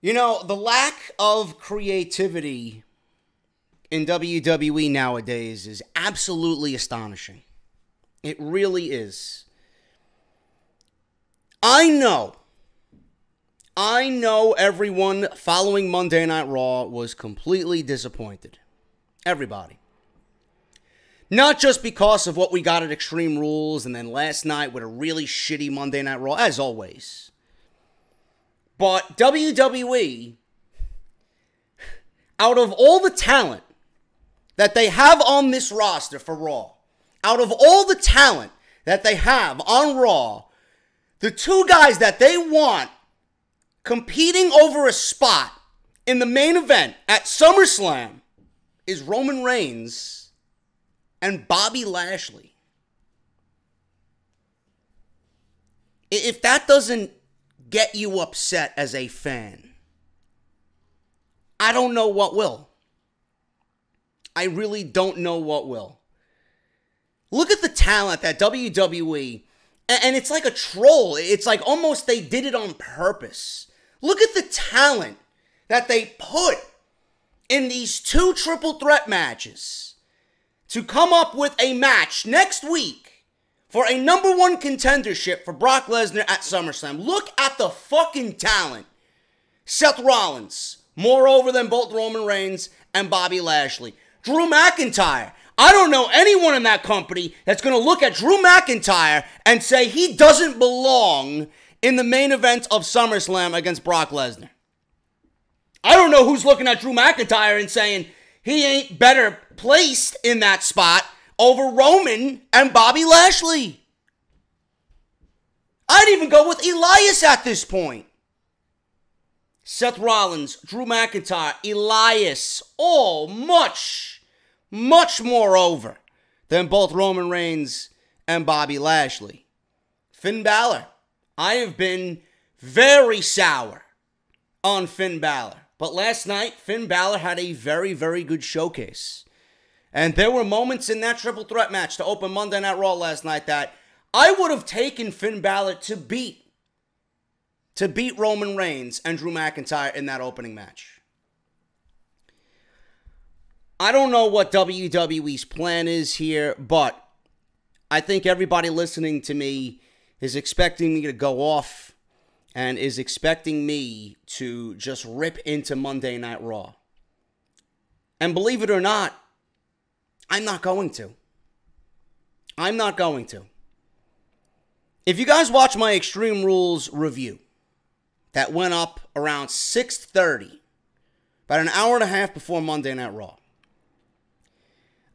You know, the lack of creativity in WWE nowadays is absolutely astonishing. It really is. I know everyone following Monday Night Raw was completely disappointed. Everybody. Not just because of what we got at Extreme Rules and then last night with a really shitty Monday Night Raw, as always. But WWE, out of all the talent that they have on this roster for Raw, out of all the talent that they have on Raw, the two guys that they want competing over a spot in the main event at SummerSlam is Roman Reigns and Bobby Lashley. If that doesn't get you upset as a fan, I don't know what will. I really don't know what will. Look at the talent that WWE, and it's like a troll. It's like almost they did it on purpose. Look at the talent that they put in these two triple threat matches to come up with a match next week for a #1 contendership for Brock Lesnar at SummerSlam. Look at the fucking talent. Seth Rollins, more over than both Roman Reigns and Bobby Lashley. Drew McIntyre. I don't know anyone in that company that's going to look at Drew McIntyre and say he doesn't belong in the main event of SummerSlam against Brock Lesnar. I don't know who's looking at Drew McIntyre and saying he ain't better placed in that spot over Roman and Bobby Lashley. I'd even go with Elias at this point. Seth Rollins, Drew McIntyre, Elias, all much more over than both Roman Reigns and Bobby Lashley. Finn Balor. I have been very sour on Finn Balor. But last night, Finn Balor had a very, very good showcase. And there were moments in that triple threat match to open Monday Night Raw last night that I would have taken Finn Balor to beat Roman Reigns and Drew McIntyre in that opening match. I don't know what WWE's plan is here, but I think everybody listening to me is expecting me to go off and is expecting me to just rip into Monday Night Raw. And believe it or not, I'm not going to. I'm not going to. If you guys watch my Extreme Rules review that went up around 6:30, about an hour and a half before Monday Night Raw,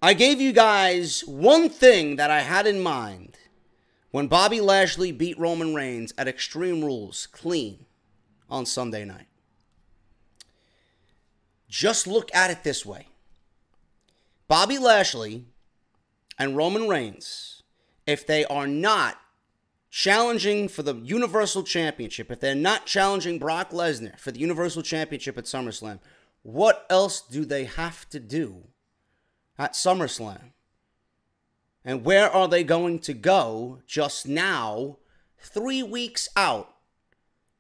I gave you guys one thing that I had in mind when Bobby Lashley beat Roman Reigns at Extreme Rules clean on Sunday night. Just look at it this way. Bobby Lashley and Roman Reigns, if they are not challenging for the Universal Championship, if they're not challenging Brock Lesnar for the Universal Championship at SummerSlam, what else do they have to do at SummerSlam? And where are they going to go just now, 3 weeks out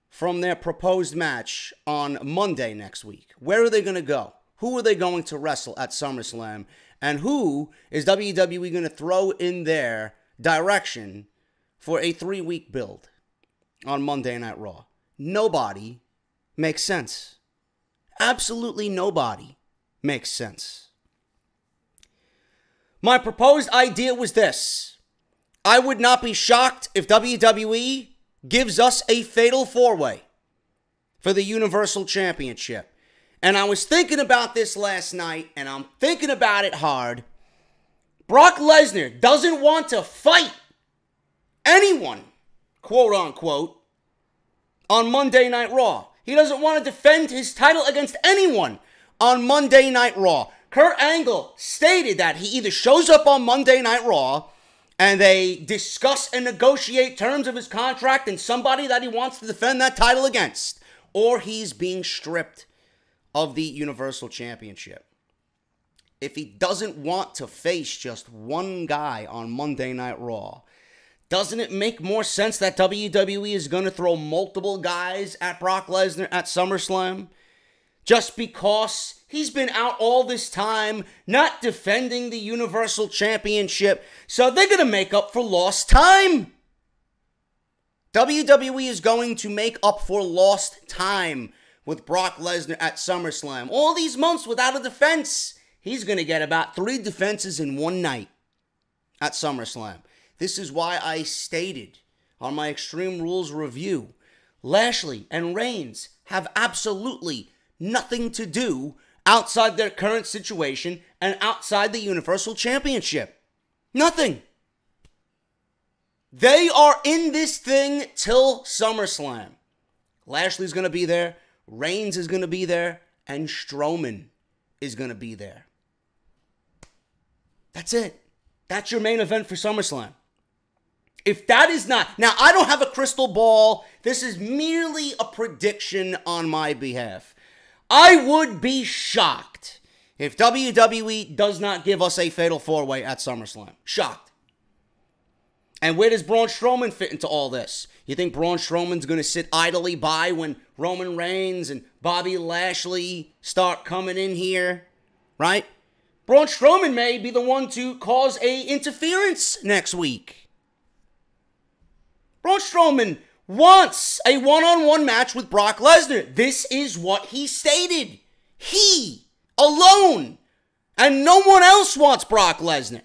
from their proposed match on Monday next week? Where are they going to go? Who are they going to wrestle at SummerSlam? And who is WWE going to throw in their direction for a 3-week build on Monday Night Raw? Nobody makes sense. Absolutely nobody makes sense. My proposed idea was this. I would not be shocked if WWE gives us a fatal 4-way for the Universal Championship. And I was thinking about this last night, and I'm thinking about it hard. Brock Lesnar doesn't want to fight anyone, quote unquote, on Monday Night Raw. He doesn't want to defend his title against anyone on Monday Night Raw. Kurt Angle stated that he either shows up on Monday Night Raw and they discuss and negotiate terms of his contract and somebody that he wants to defend that title against, or he's being stripped of the Universal Championship. If he doesn't want to face just one guy on Monday Night Raw, Doesn't it make more sense that WWE is going to throw multiple guys at Brock Lesnar at SummerSlam? Just because he's been out all this time, not defending the Universal Championship, so they're going to make up for lost time. WWE is going to make up for lost time with Brock Lesnar at SummerSlam. All these months without a defense, he's going to get about 3 defenses in one night at SummerSlam. This is why I stated on my Extreme Rules review, Lashley and Reigns have absolutely nothing to do outside their current situation and outside the Universal Championship. Nothing. They are in this thing till SummerSlam. Lashley's going to be there, Reigns is going to be there, and Strowman is going to be there. That's it. That's your main event for SummerSlam. If that is not... Now, I don't have a crystal ball. This is merely a prediction on my behalf. I would be shocked if WWE does not give us a Fatal 4-Way at SummerSlam. Shocked. And where does Braun Strowman fit into all this? You think Braun Strowman's going to sit idly by when Roman Reigns and Bobby Lashley start coming in here? Right? Braun Strowman may be the one to cause a interference next week. Braun Strowman wants a one-on-one match with Brock Lesnar. This is what he stated. He alone and no one else wants Brock Lesnar.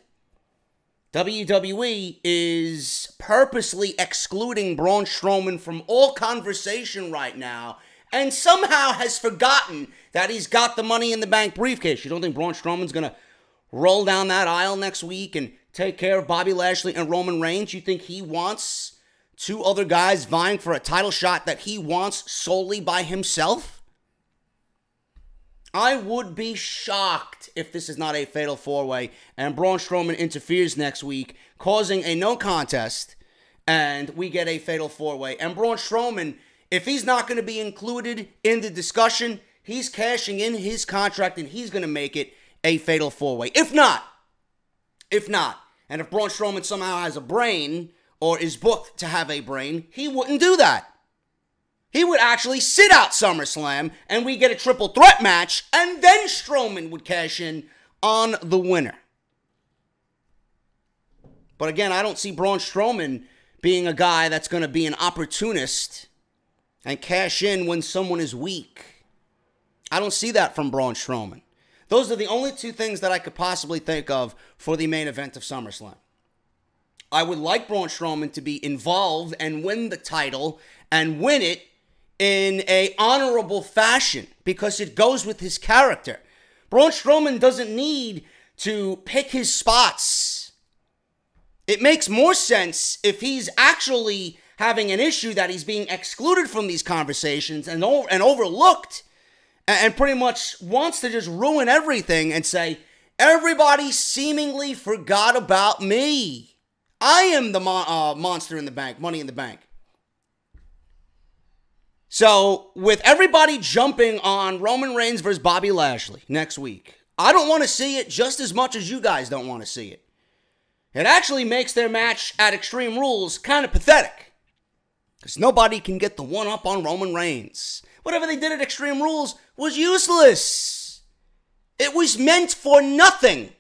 WWE is purposely excluding Braun Strowman from all conversation right now and somehow has forgotten that he's got the Money in the Bank briefcase. You don't think Braun Strowman's going to roll down that aisle next week and take care of Bobby Lashley and Roman Reigns? You think he wants 2 other guys vying for a title shot that he wants solely by himself? I would be shocked if this is not a Fatal 4-Way and Braun Strowman interferes next week, causing a no contest, and we get a Fatal 4-Way. And Braun Strowman, if he's not going to be included in the discussion, he's cashing in his contract and he's going to make it a Fatal 4-Way. If not, and if Braun Strowman somehow has a brain or is booked to have a brain, he wouldn't do that. He would actually sit out SummerSlam and we get a triple threat match and then Strowman would cash in on the winner. But again, I don't see Braun Strowman being a guy that's going to be an opportunist and cash in when someone is weak. I don't see that from Braun Strowman. Those are the only 2 things that I could possibly think of for the main event of SummerSlam. I would like Braun Strowman to be involved and win the title and win it in an honorable fashion because it goes with his character. Braun Strowman doesn't need to pick his spots. It makes more sense if he's actually having an issue that he's being excluded from these conversations and overlooked and pretty much wants to just ruin everything and say, everybody seemingly forgot about me. I am the monster in the bank, Money in the Bank. So, with everybody jumping on Roman Reigns versus Bobby Lashley next week, I don't want to see it just as much as you guys don't want to see it. It actually makes their match at Extreme Rules kind of pathetic. Because nobody can get the one-up on Roman Reigns. Whatever they did at Extreme Rules was useless. It was meant for nothing.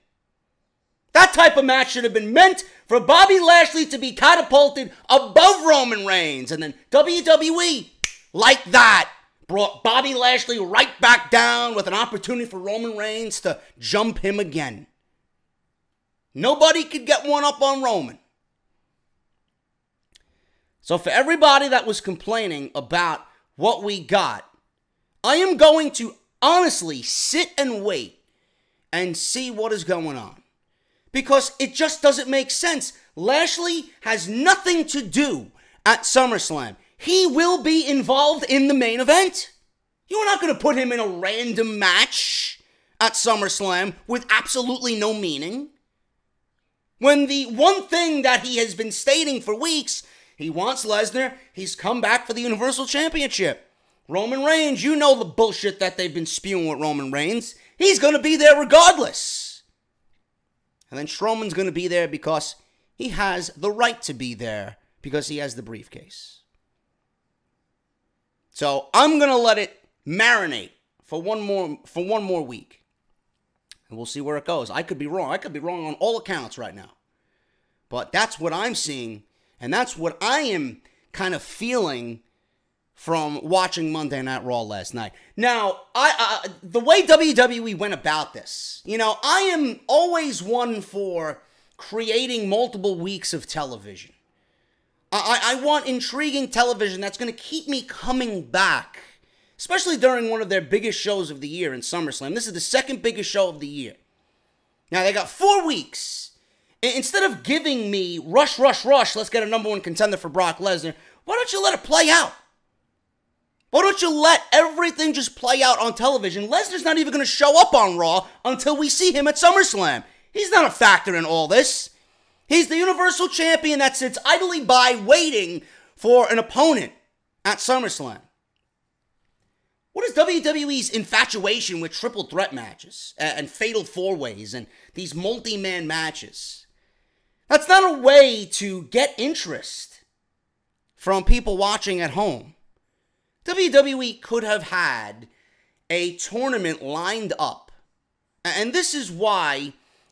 That type of match should have been meant for Bobby Lashley to be catapulted above Roman Reigns. And then WWE, like that, brought Bobby Lashley right back down with an opportunity for Roman Reigns to jump him again. Nobody could get one up on Roman. So for everybody that was complaining about what we got, I am going to honestly sit and wait and see what is going on. Because it just doesn't make sense. Lashley has nothing to do at SummerSlam. He will be involved in the main event. You're not going to put him in a random match at SummerSlam with absolutely no meaning. When the one thing that he has been stating for weeks, he wants Lesnar, he's come back for the Universal Championship. Roman Reigns, you know the bullshit that they've been spewing with Roman Reigns. He's going to be there regardless. And then Strowman's going to be there because He has the right to be there because he has the briefcase. So I'm going to let it marinate for one more week. And we'll see where it goes. I could be wrong. I could be wrong on all accounts right now. But that's what I'm seeing. And that's what I am kind of feeling from watching Monday Night Raw last night. Now, the way WWE went about this, I am always one for creating multiple weeks of television. I want intriguing television that's going to keep me coming back, especially during one of their biggest shows of the year in SummerSlam. This is the second biggest show of the year. Now, they got 4 weeks. Instead of giving me rush, let's get a number one contender for Brock Lesnar, why don't you let it play out? Why don't you let everything just play out on television? Lesnar's not even going to show up on Raw until we see him at SummerSlam. He's not a factor in all this. He's the Universal Champion that sits idly by waiting for an opponent at SummerSlam. What is WWE's infatuation with triple threat matches and fatal four-ways and these multi-man matches? That's not a way to get interest from people watching at home. WWE could have had a tournament lined up. And this is why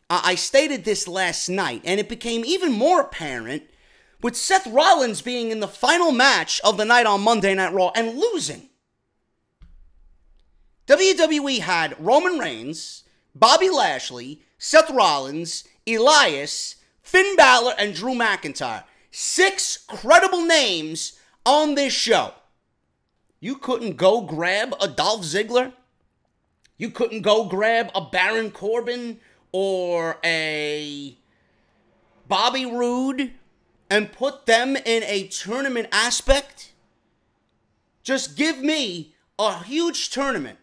I stated this last night, and it became even more apparent with Seth Rollins being in the final match of the night on Monday Night Raw and losing. WWE had Roman Reigns, Bobby Lashley, Seth Rollins, Elias, Finn Balor, and Drew McIntyre. 6 credible names on this show. You couldn't go grab a Dolph Ziggler? You couldn't go grab a Baron Corbin or a Bobby Roode and put them in a tournament aspect? Just give me a huge tournament.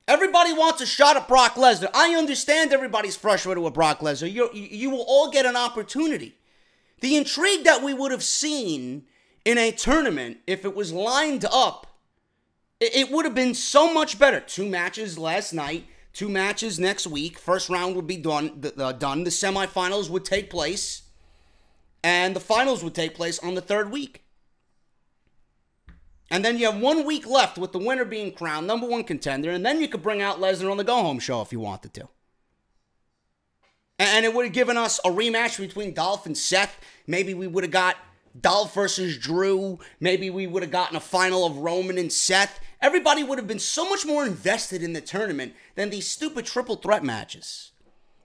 Everybody wants a shot at Brock Lesnar. I understand everybody's frustrated with Brock Lesnar. You will all get an opportunity. The intrigue that we would have seen in a tournament, if it was lined up, it would have been so much better. 2 matches last night, 2 matches next week. First round would be done. The semifinals would take place, and the finals would take place on the 3rd week. And then you have 1 week left with the winner being crowned number one contender, and then you could bring out Lesnar on the go-home show if you wanted to. And it would have given us a rematch between Dolph and Seth. Maybe we would have got Dolph versus Drew. Maybe we would have gotten a final of Roman and Seth. Everybody would have been so much more invested in the tournament than these stupid triple threat matches.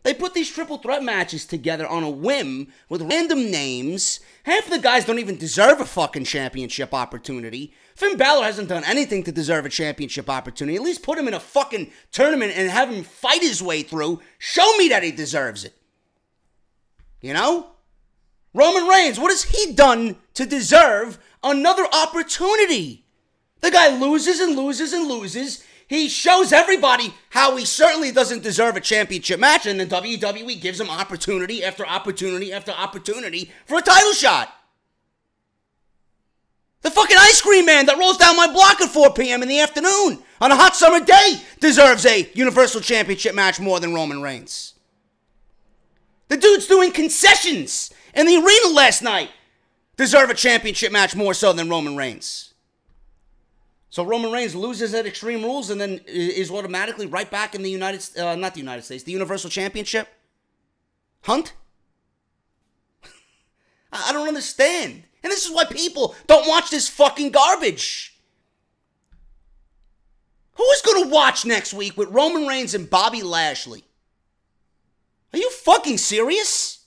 They put these triple threat matches together on a whim with random names. Half of the guys don't even deserve a fucking championship opportunity. Finn Balor hasn't done anything to deserve a championship opportunity. At least put him in a fucking tournament and have him fight his way through. Show me that he deserves it. You know? Roman Reigns, what has he done to deserve another opportunity? The guy loses and loses and loses. He shows everybody how he certainly doesn't deserve a championship match, and then WWE gives him opportunity after opportunity after opportunity for a title shot. The fucking ice cream man that rolls down my block at 4 p.m. in the afternoon on a hot summer day deserves a Universal Championship match more than Roman Reigns. The dudes doing concessions in the arena last night deserve a championship match more so than Roman Reigns. So Roman Reigns loses at Extreme Rules and then is automatically right back in the the Universal Championship hunt? I don't understand. And this is why people don't watch this fucking garbage. Who is going to watch next week with Roman Reigns and Bobby Lashley? Are you fucking serious?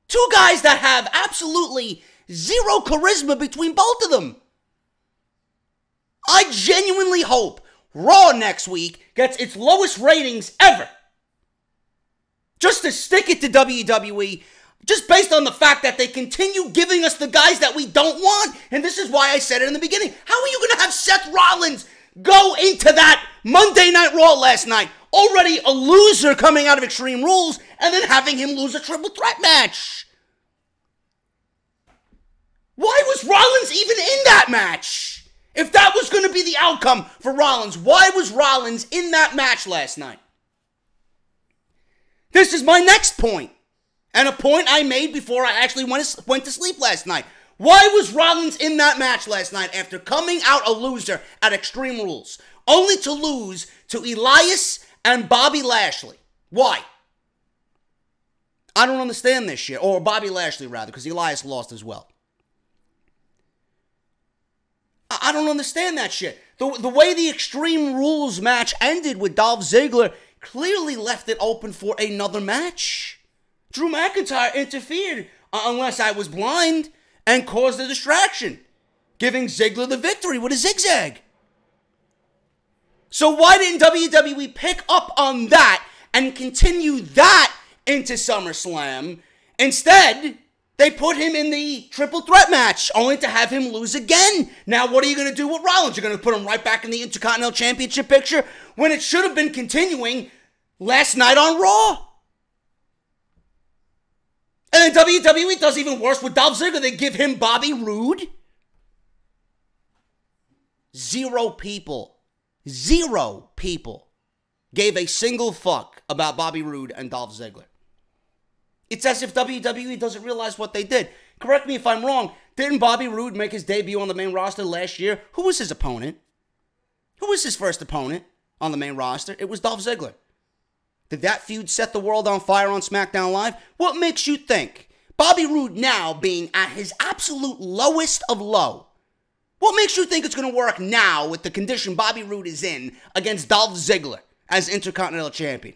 2 guys that have absolutely zero charisma between both of them. I genuinely hope Raw next week gets its lowest ratings ever. Just to stick it to WWE, just based on the fact that they continue giving us the guys that we don't want. And this is why I said it in the beginning. How are you going to have Seth Rollins go into that Monday Night Raw last night, already a loser coming out of Extreme Rules, and then having him lose a triple threat match? Why was Rollins even in that match? If that was going to be the outcome for Rollins, why was Rollins in that match last night? This is my next point. And a point I made before I actually went to sleep last night. Why was Rollins in that match last night after coming out a loser at Extreme Rules, only to lose to Elias and Bobby Lashley? Why? I don't understand this shit. Or Bobby Lashley, rather, because Elias lost as well. I don't understand that shit. The way the Extreme Rules match ended with Dolph Ziggler clearly left it open for another match. Drew McIntyre interfered, unless I was blind, and caused a distraction, giving Ziggler the victory with a zigzag. So why didn't WWE pick up on that and continue that into SummerSlam? Instead, they put him in the triple threat match, only to have him lose again. Now, what are you going to do with Rollins? You're going to put him right back in the Intercontinental Championship picture when it should have been continuing last night on Raw. And then WWE does even worse with Dolph Ziggler. They give him Bobby Roode. Zero people gave a single fuck about Bobby Roode and Dolph Ziggler. It's as if WWE doesn't realize what they did. Correct me if I'm wrong. Didn't Bobby Roode make his debut on the main roster last year? Who was his opponent? Who was his first opponent on the main roster? It was Dolph Ziggler. Did that feud set the world on fire on SmackDown Live? What makes you think, Bobby Roode now being at his absolute lowest of low, what makes you think it's going to work now with the condition Bobby Roode is in against Dolph Ziggler as Intercontinental Champion?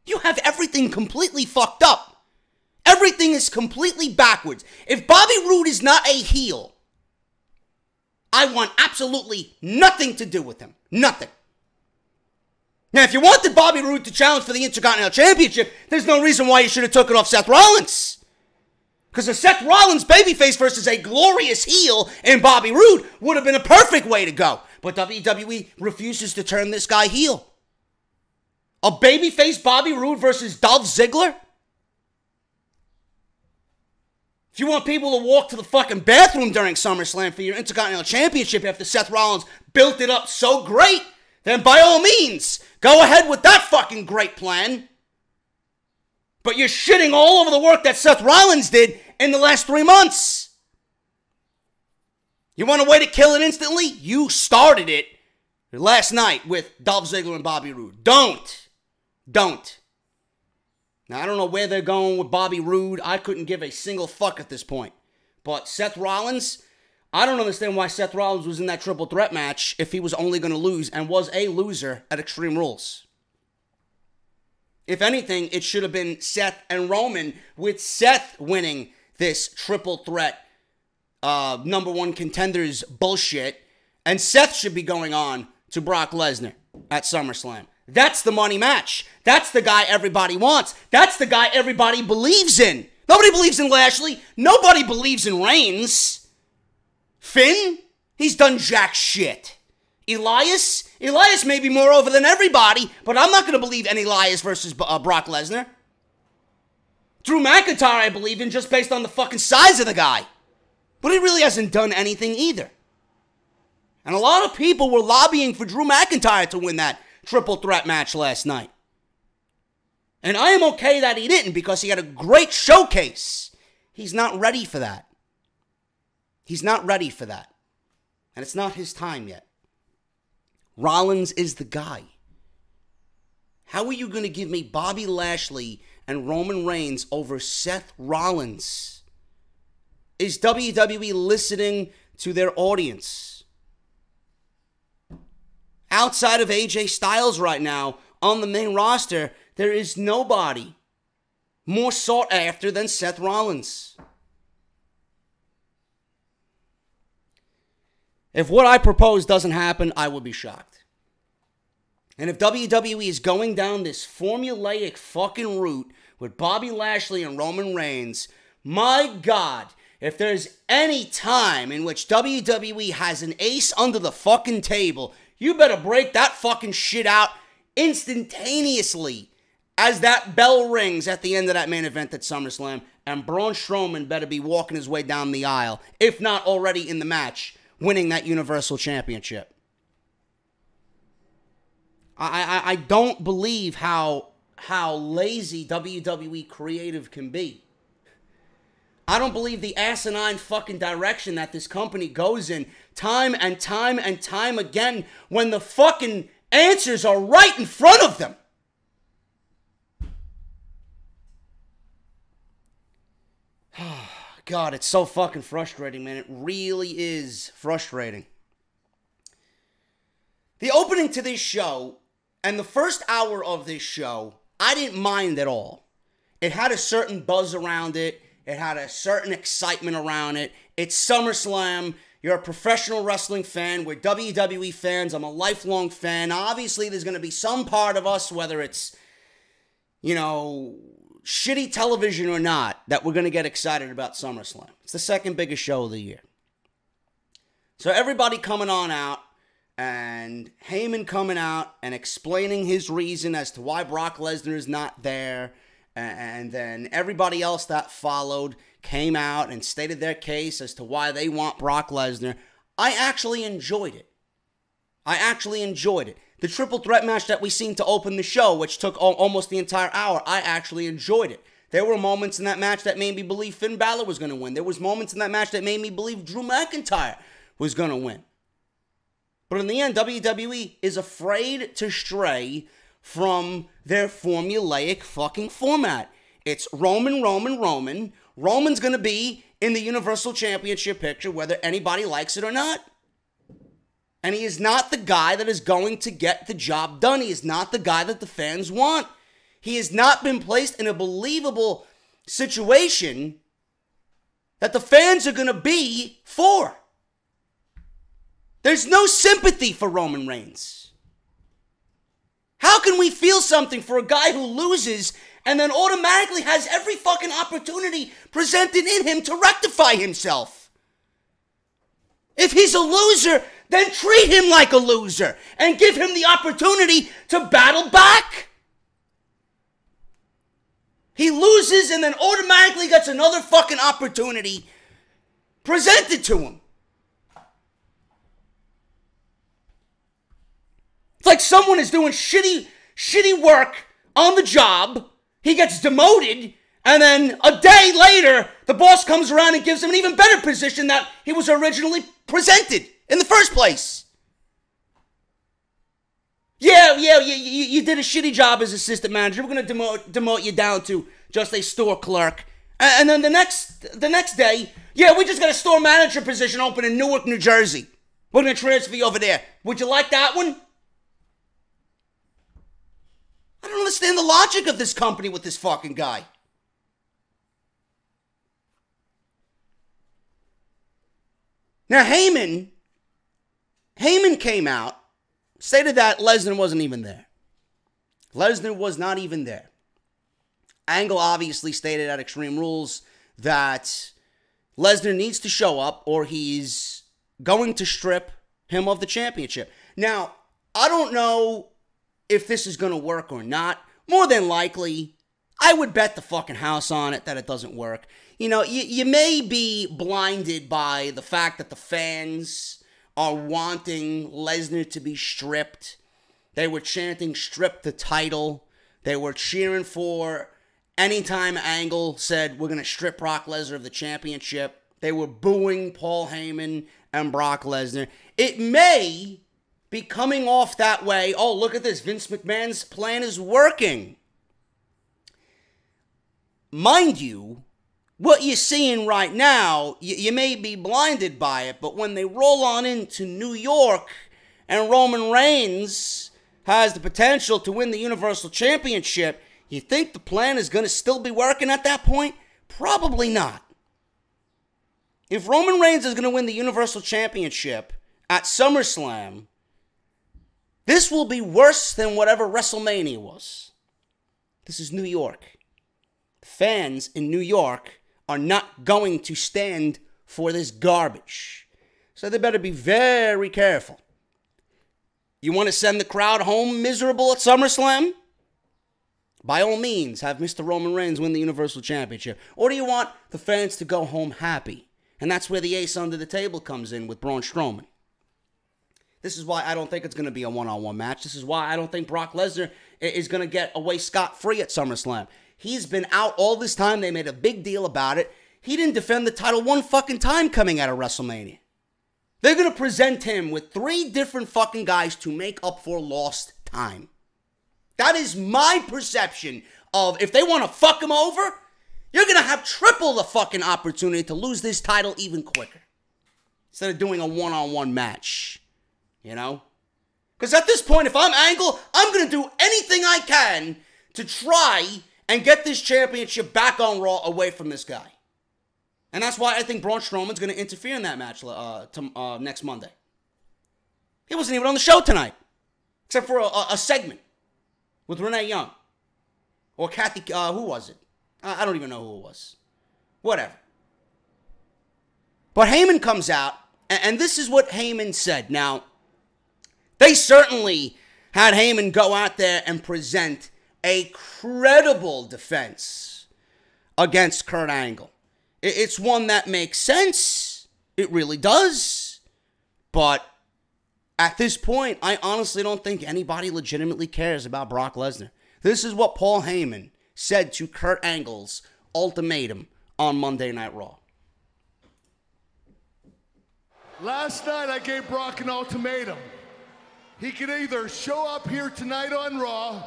You have everything completely fucked up. Everything is completely backwards. If Bobby Roode is not a heel, I want absolutely nothing to do with him. Nothing. Now, if you wanted Bobby Roode to challenge for the Intercontinental Championship, there's no reason why you should have took it off Seth Rollins. Because a Seth Rollins babyface versus a glorious heel in Bobby Roode would have been a perfect way to go. But WWE refuses to turn this guy heel. A babyface Bobby Roode versus Dolph Ziggler? If you want people to walk to the fucking bathroom during SummerSlam for your Intercontinental Championship after Seth Rollins built it up so great, then by all means, go ahead with that fucking great plan. But you're shitting all over the work that Seth Rollins did in the last 3 months. You want a way to kill it instantly? You started it last night with Dolph Ziggler and Bobby Roode. Don't. Now, I don't know where they're going with Bobby Roode. I couldn't give a single fuck at this point. But Seth Rollins, I don't understand why Seth Rollins was in that triple threat match if he was only going to lose and was a loser at Extreme Rules. If anything, it should have been Seth and Roman, with Seth winning this triple threat number one contenders bullshit. And Seth should be going on to Brock Lesnar at SummerSlam. That's the money match. That's the guy everybody wants. That's the guy everybody believes in. Nobody believes in Lashley. Nobody believes in Reigns. Finn? He's done jack shit. Elias may be more over than everybody, but I'm not going to believe in Elias versus Brock Lesnar. Drew McIntyre I believe in just based on the fucking size of the guy. But he really hasn't done anything either. And a lot of people were lobbying for Drew McIntyre to win that triple threat match last night. And I am okay that he didn't because he had a great showcase. He's not ready for that. He's not ready for that. And it's not his time yet. Rollins is the guy. How are you going to give me Bobby Lashley and Roman Reigns over Seth Rollins? Is WWE listening to their audience? Outside of AJ Styles right now, on the main roster, there is nobody more sought after than Seth Rollins. If what I propose doesn't happen, I will be shocked. And if WWE is going down this formulaic fucking route with Bobby Lashley and Roman Reigns, my God, if there's any time in which WWE has an ace under the fucking table, you better break that fucking shit out instantaneously as that bell rings at the end of that main event at SummerSlam, and Braun Strowman better be walking his way down the aisle, if not already in the match, winning that Universal Championship. I don't believe how how lazy WWE creative can be. I don't believe the asinine fucking direction that this company goes in time and time and time again when the fucking answers are right in front of them. God, it's so fucking frustrating, man. It really is frustrating. The opening to this show and the first hour of this show, I didn't mind at all. It had a certain buzz around it. It had a certain excitement around it. It's SummerSlam. You're a professional wrestling fan. We're WWE fans. I'm a lifelong fan. Obviously, there's going to be some part of us, whether it's, you know, shitty television or not, that we're going to get excited about SummerSlam. It's the second biggest show of the year. So everybody coming on out, and Heyman coming out and explaining his reason as to why Brock Lesnar is not there. And then everybody else that followed came out and stated their case as to why they want Brock Lesnar. I actually enjoyed it. The triple threat match that we seen to open the show, which took almost the entire hour, I actually enjoyed it. There were moments in that match that made me believe Finn Balor was going to win. There was moments in that match that made me believe Drew McIntyre was going to win. But in the end, WWE is afraid to stray from their formulaic fucking format. It's Roman. Roman's going to be in the Universal Championship picture whether anybody likes it or not. And he is not the guy that is going to get the job done. He is not the guy that the fans want. He has not been placed in a believable situation that the fans are going to be for. There's no sympathy for Roman Reigns. How can we feel something for a guy who loses and then automatically has every fucking opportunity presented in him to rectify himself? If he's a loser, then treat him like a loser and give him the opportunity to battle back. He loses and then automatically gets another fucking opportunity presented to him. It's like someone is doing shitty work on the job. He gets demoted, and then a day later, the boss comes around and gives him an even better position that he was originally presented in the first place. Yeah, you did a shitty job as assistant manager. We're going to demote you down to just a store clerk. And then the next day, yeah, we just got a store manager position open in Newark, New Jersey. We're going to transfer you over there. Would you like that one? I don't understand the logic of this company with this fucking guy. Now, Heyman came out, stated that Lesnar wasn't even there. Lesnar was not even there. Angle obviously stated at Extreme Rules that Lesnar needs to show up or he's going to strip him of the championship. Now, I don't know if this is going to work or not. More than likely, I would bet the fucking house on it that it doesn't work. You know, you may be blinded by the fact that the fans are wanting Lesnar to be stripped. They were chanting, "Strip the title." They were cheering for anytime Angle said, "We're going to strip Brock Lesnar of the championship." They were booing Paul Heyman and Brock Lesnar. It may be coming off that way. Oh, look at this. Vince McMahon's plan is working. Mind you, what you're seeing right now, you may be blinded by it, but when they roll on into New York and Roman Reigns has the potential to win the Universal Championship, you think the plan is going to still be working at that point? Probably not. If Roman Reigns is going to win the Universal Championship at SummerSlam, this will be worse than whatever WrestleMania was. This is New York. Fans in New York are not going to stand for this garbage. So they better be very careful. You want to send the crowd home miserable at SummerSlam? By all means, have Mr. Roman Reigns win the Universal Championship. Or do you want the fans to go home happy? And that's where the ace under the table comes in with Braun Strowman. This is why I don't think it's going to be a one-on-one match. This is why I don't think Brock Lesnar is going to get away scot-free at SummerSlam. He's been out all this time. They made a big deal about it. He didn't defend the title one fucking time coming out of WrestleMania. They're going to present him with 3 different fucking guys to make up for lost time. That is my perception of if they want to fuck him over, you're going to have triple the fucking opportunity to lose this title even quicker. Instead of doing a one-on-one match. You know? Because at this point, if I'm Angle, I'm going to do anything I can to try and get this championship back on Raw away from this guy. And that's why I think Braun Strowman's going to interfere in that match next Monday. He wasn't even on the show tonight. Except for a segment with Renee Young. Or Kathy, who was it? I don't even know who it was. Whatever. But Heyman comes out, and this is what Heyman said. Now, they certainly had Heyman go out there and present a credible defense against Kurt Angle. It's one that makes sense. It really does. But at this point, I honestly don't think anybody legitimately cares about Brock Lesnar. This is what Paul Heyman said to Kurt Angle's ultimatum on Monday Night Raw. Last night I gave Brock an ultimatum. He could either show up here tonight on Raw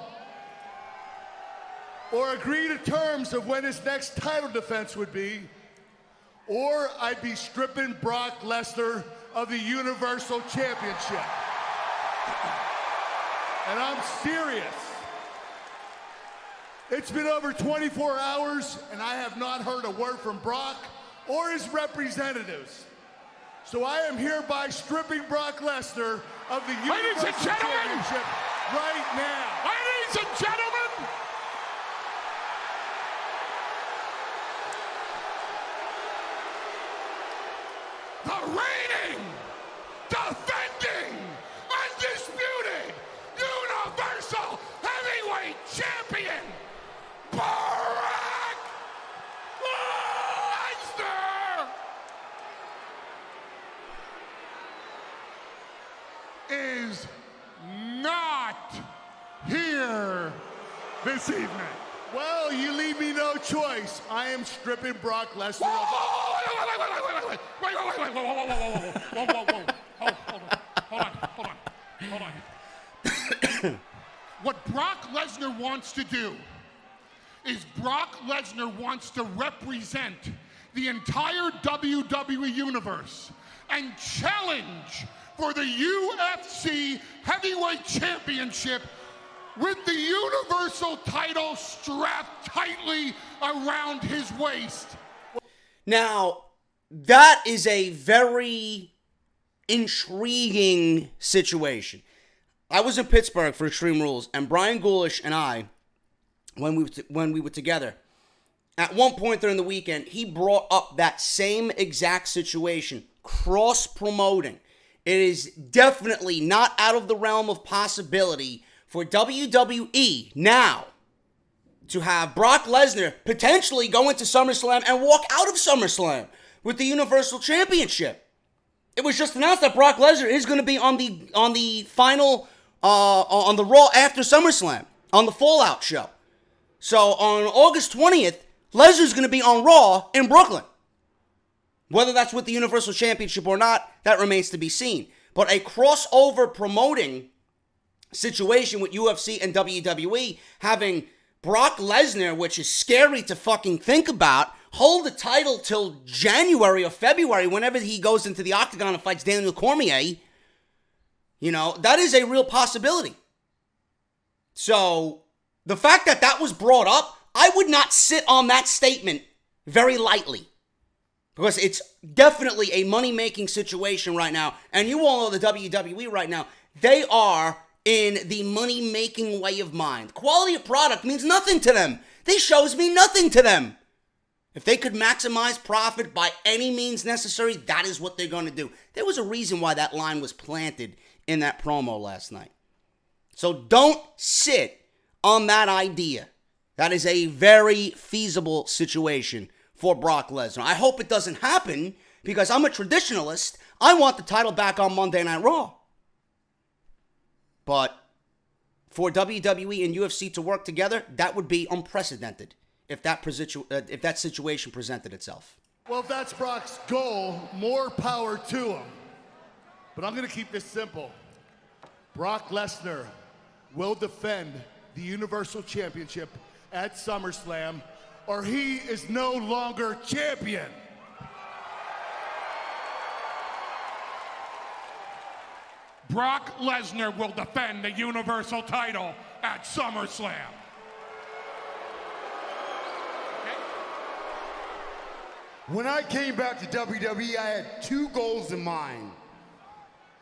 or agree to terms of when his next title defense would be, or I'd be stripping Brock Lesnar of the Universal Championship. And I'm serious. It's been over 24 hours and I have not heard a word from Brock or his representatives. So I am hereby stripping Brock Lesnar of the Universal Championship right now. Ladies and gentlemen, the reigning, defending, undisputed, Universal Heavyweight Champion, Brock Lesnar, is not here this evening. Well, you leave me no choice. I am stripping Brock Lesnar of... Hold on. What Brock Lesnar wants to do is Brock Lesnar wants to represent the entire WWE universe and challenge for the UFC Heavyweight Championship with the Universal title strapped tightly around his waist. Now, that is a very intriguing situation. I was in Pittsburgh for Extreme Rules, and Brian Ghoulish and I, when we were together, at one point during the weekend, he brought up that same exact situation, cross-promoting. It is definitely not out of the realm of possibility for WWE now to have Brock Lesnar potentially go into SummerSlam and walk out of SummerSlam with the Universal Championship. It was just announced that Brock Lesnar is going to be on the final on the Raw after SummerSlam on the Fallout show. So on August 20th, Lesnar's going to be on Raw in Brooklyn. Whether that's with the Universal Championship or not, that remains to be seen. But a crossover promoting situation with UFC and WWE, having Brock Lesnar, which is scary to fucking think about, hold the title till January or February, whenever he goes into the octagon and fights Daniel Cormier, you know, that is a real possibility. So, the fact that that was brought up, I would not sit on that statement very lightly. Because it's definitely a money-making situation right now. And you all know the WWE right now, they are in the money-making way of mind. Quality of product means nothing to them. These shows mean nothing to them. If they could maximize profit by any means necessary, that is what they're going to do. There was a reason why that line was planted in that promo last night. So don't sit on that idea. That is a very feasible situation for Brock Lesnar. I hope it doesn't happen because I'm a traditionalist. I want the title back on Monday Night Raw. But for WWE and UFC to work together, that would be unprecedented if that situation presented itself. Well, if that's Brock's goal, more power to him. But I'm going to keep this simple. Brock Lesnar will defend the Universal Championship at SummerSlam, or he is no longer champion. Brock Lesnar will defend the Universal title at SummerSlam. When I came back to WWE, I had two goals in mind.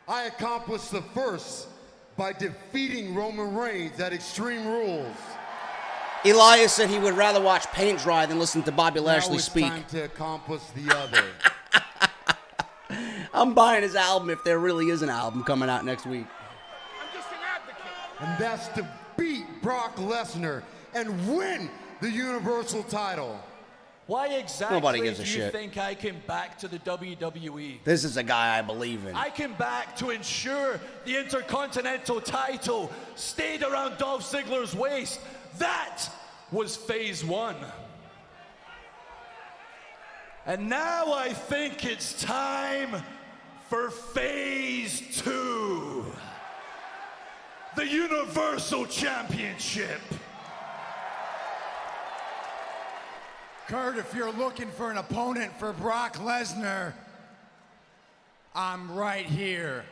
I accomplished the first by defeating Roman Reigns at Extreme Rules. Elias said he would rather watch paint dry than listen to Bobby Lashley speak. Now it's time to accomplish the other. I'm buying his album if there really is an album coming out next week. I'm just an advocate. And that's to beat Brock Lesnar and win the Universal title. Why exactly Nobody gives a do shit. you think I came back to the WWE? This is a guy I believe in. I came back to ensure the Intercontinental title stayed around Dolph Ziggler's waist. That was phase 1. And now I think it's time for phase 2. The Universal Championship. Kurt, if you're looking for an opponent for Brock Lesnar, I'm right here.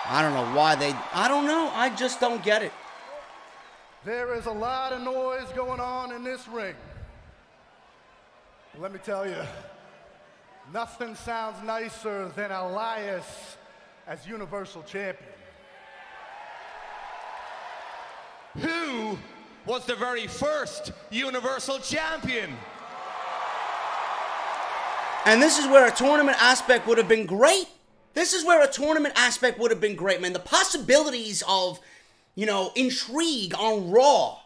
I don't know why I don't know. I just don't get it. There is a lot of noise going on in this ring. Let me tell you, nothing sounds nicer than Elias as Universal Champion. Who was the very first Universal Champion? And this is where a tournament aspect would have been great. This is where a tournament aspect would have been great, man. The possibilities of, intrigue on Raw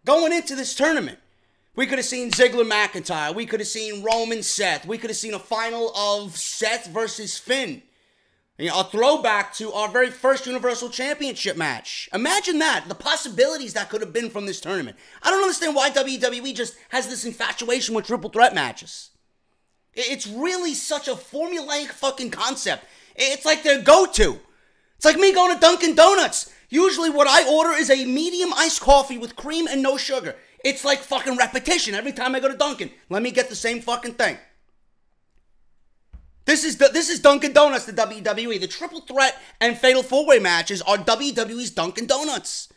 going into this tournament. We could have seen Ziggler McIntyre. We could have seen Roman Seth. We could have seen a final of Seth versus Finn. A throwback to our very first Universal Championship match. Imagine that, the possibilities that could have been from this tournament. I don't understand why WWE just has this infatuation with triple threat matches. It's really such a formulaic fucking concept. It's like their go-to. It's like me going to Dunkin' Donuts. Usually what I order is a medium iced coffee with cream and no sugar. It's like fucking repetition every time I go to Dunkin'. Let me get the same fucking thing. This is Dunkin' Donuts to WWE. The triple threat and fatal four-way matches are WWE's Dunkin' Donuts.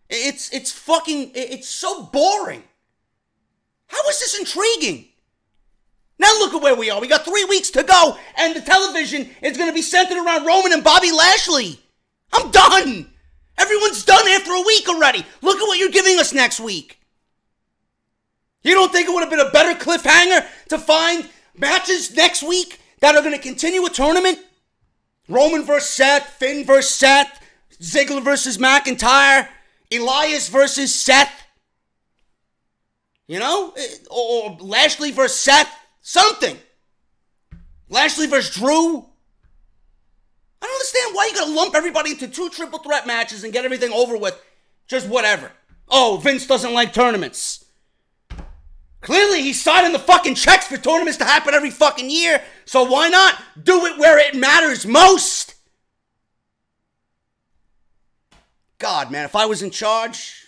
It's so boring. How is this intriguing? Now look at where we are. We got 3 weeks to go, and the television is going to be centered around Roman and Bobby Lashley. I'm done. Everyone's done after a week already. Look at what you're giving us next week. You don't think it would have been a better cliffhanger to find matches next week that are going to continue a tournament? Roman versus Seth, Finn versus Seth, Ziggler versus McIntyre, Elias versus Seth. Or Lashley versus Seth, something. Lashley versus Drew. I don't understand why you got to lump everybody into 2 triple threat matches and get everything over with. Just whatever. Oh, Vince doesn't like tournaments. Clearly, he's signing the fucking checks for tournaments to happen every fucking year, so why not do it where it matters most? God, man, if I was in charge...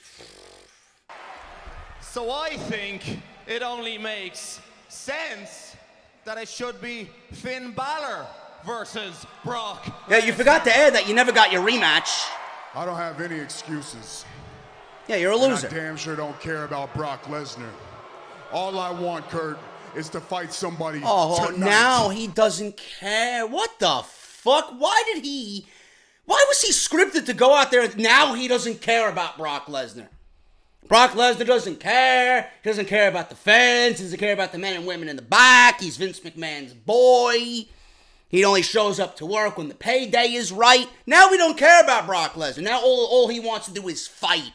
So I think it only makes sense that it should be Finn Balor versus Brock. Yeah, you forgot to add that you never got your rematch. I don't have any excuses. Yeah, you're a loser. And I damn sure don't care about Brock Lesnar. All I want, Kurt, is to fight somebody tonight. Now he doesn't care. What the fuck? Why was he scripted to go out there? Now he doesn't care about Brock Lesnar. Brock Lesnar doesn't care. He doesn't care about the fans. He doesn't care about the men and women in the back. He's Vince McMahon's boy. He only shows up to work when the payday is right. Now we don't care about Brock Lesnar. Now all he wants to do is fight.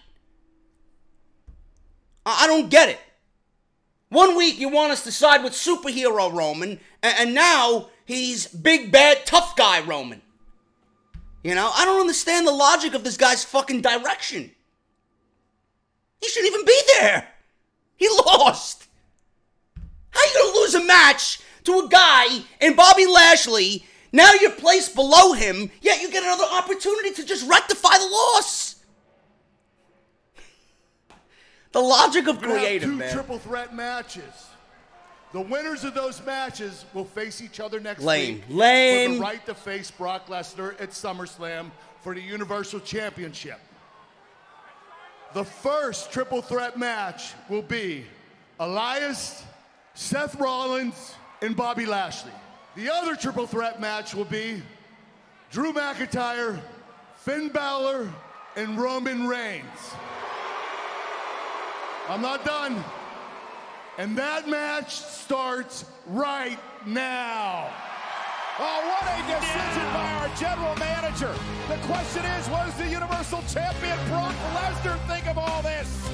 I don't get it. 1 week you want us to side with superhero Roman, and now he's big, bad, tough guy Roman. You know, I don't understand the logic of this guy's fucking direction. He shouldn't even be there. He lost. How you gonna lose a match to a guy in Bobby Lashley? Now you're placed below him, yet you get another opportunity to just rectify the loss. The logic of creative, man. Two triple threat matches. The winners of those matches will face each other next week for the right to face Brock Lesnar at SummerSlam for the Universal Championship. The first triple threat match will be Elias, Seth Rollins, and Bobby Lashley. The other triple threat match will be Drew McIntyre, Finn Balor, and Roman Reigns. I'm not done. And that match starts right now. Oh, what a decision by our general manager. The question is, what does the Universal Champion Brock Lesnar think of all this?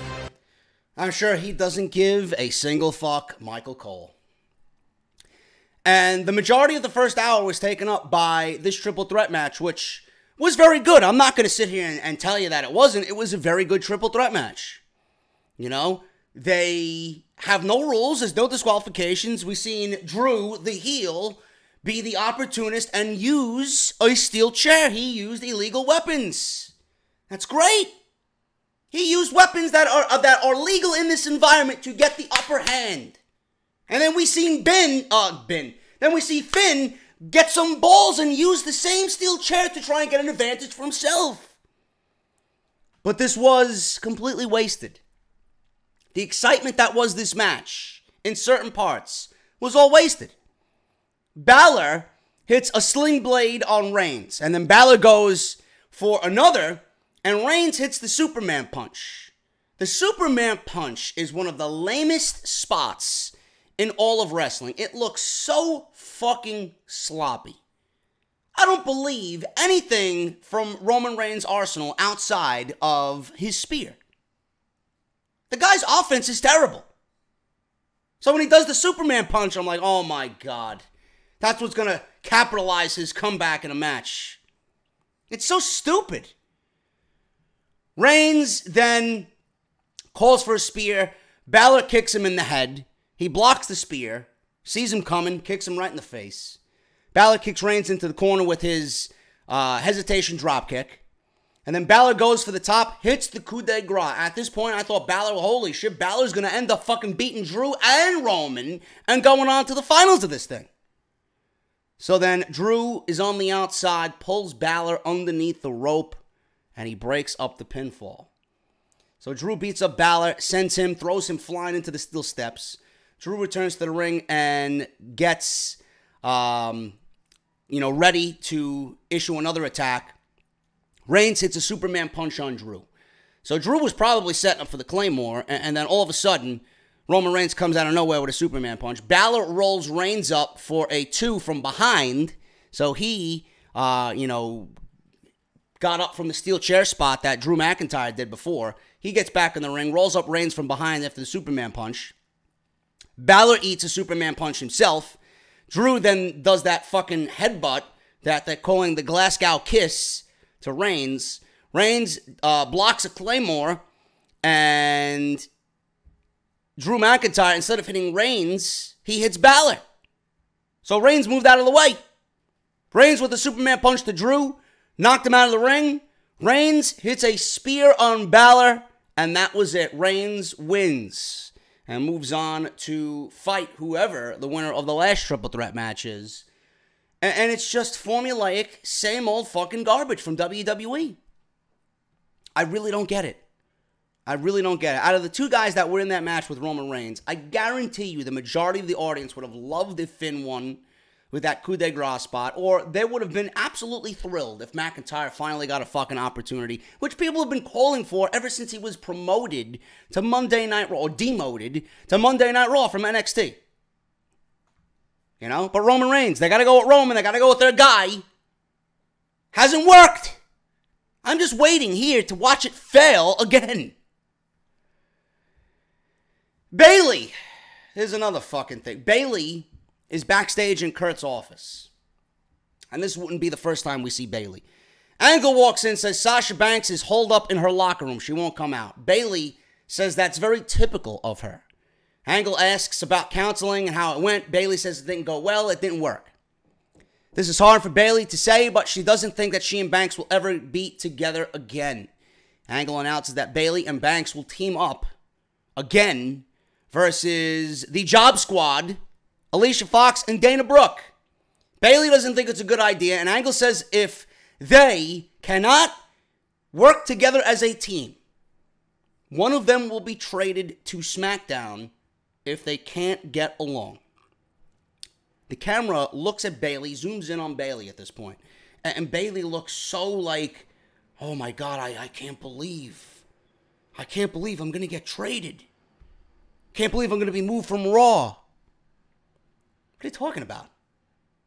I'm sure he doesn't give a single fuck, Michael Cole. And the majority of the first hour was taken up by this triple threat match, which was very good. I'm not going to sit here and tell you that it wasn't. It was a very good triple threat match. You know, they have no rules. There's no disqualifications. We've seen Drew, the heel, be the opportunist and use a steel chair. He used illegal weapons. That's great. He used weapons that are legal in this environment to get the upper hand. And then we seen Then we see Finn get some balls and use the same steel chair to try and get an advantage for himself. But this was completely wasted. The excitement that was this match, in certain parts, was all wasted. Balor hits a sling blade on Reigns, and then Balor goes for another, and Reigns hits the Superman punch. The Superman punch is one of the lamest spots in all of wrestling. It looks so fucking sloppy. I don't believe anything from Roman Reigns' arsenal outside of his spear. The guy's offense is terrible. So when he does the Superman punch, I'm like, oh my God. That's what's going to capitalize his comeback in a match. It's so stupid. Reigns then calls for a spear. Balor kicks him in the head. He blocks the spear, sees him coming, kicks him right in the face. Balor kicks Reigns into the corner with his hesitation dropkick. And then Balor goes for the top, hits the coup de grace. At this point, I thought Balor, holy shit, Balor's going to end up fucking beating Drew and Roman and going on to the finals of this thing. So then Drew is on the outside, pulls Balor underneath the rope, and he breaks up the pinfall. So Drew beats up Balor, sends him, throws him flying into the steel steps. Drew returns to the ring and gets, ready to issue another attack. Reigns hits a Superman punch on Drew. So Drew was probably setting up for the Claymore, and then all of a sudden, Roman Reigns comes out of nowhere with a Superman punch. Balor rolls Reigns up for a 2 from behind. So he, got up from the steel chair spot that Drew McIntyre did before. He gets back in the ring, rolls up Reigns from behind after the Superman punch. Balor eats a Superman punch himself. Drew then does that fucking headbutt that they're calling the Glasgow kiss to Reigns. Reigns blocks a Claymore, and Drew McIntyre, instead of hitting Reigns, he hits Balor. So Reigns moved out of the way. Reigns with the Superman punch to Drew, knocked him out of the ring. Reigns hits a spear on Balor, and that was it. Reigns wins and moves on to fight whoever the winner of the last triple threat match is. And it's just formulaic, same old fucking garbage from WWE. I really don't get it. Out of the two guys that were in that match with Roman Reigns, I guarantee you the majority of the audience would have loved if Finn won with that coup de grace spot, or they would have been absolutely thrilled if McIntyre finally got a fucking opportunity, which people have been calling for ever since he was promoted to Monday Night Raw, or demoted to Monday Night Raw from NXT. But Roman Reigns, they got to go with Roman. They got to go with their guy. Hasn't worked. I'm just waiting here to watch it fail again. Bayley. Here's another fucking thing. Bayley is backstage in Kurt's office. And this wouldn't be the first time we see Bayley. Angle walks in, says Sasha Banks is holed up in her locker room. She won't come out. Bayley says that's very typical of her. Angle asks about counseling and how it went. Bayley says it didn't go well. It didn't work. This is hard for Bayley to say, but she doesn't think that she and Banks will ever be together again. Angle announces that Bayley and Banks will team up again versus the Job Squad, Alicia Fox and Dana Brooke. Bayley doesn't think it's a good idea, and Angle says if they cannot work together as a team, one of them will be traded to SmackDown if they can't get along. The camera looks at Bayley, zooms in on Bayley at this point, and Bayley looks so like, oh my God, I can't believe I'm going to get traded. Can't believe I'm going to be moved from Raw. What are you talking about?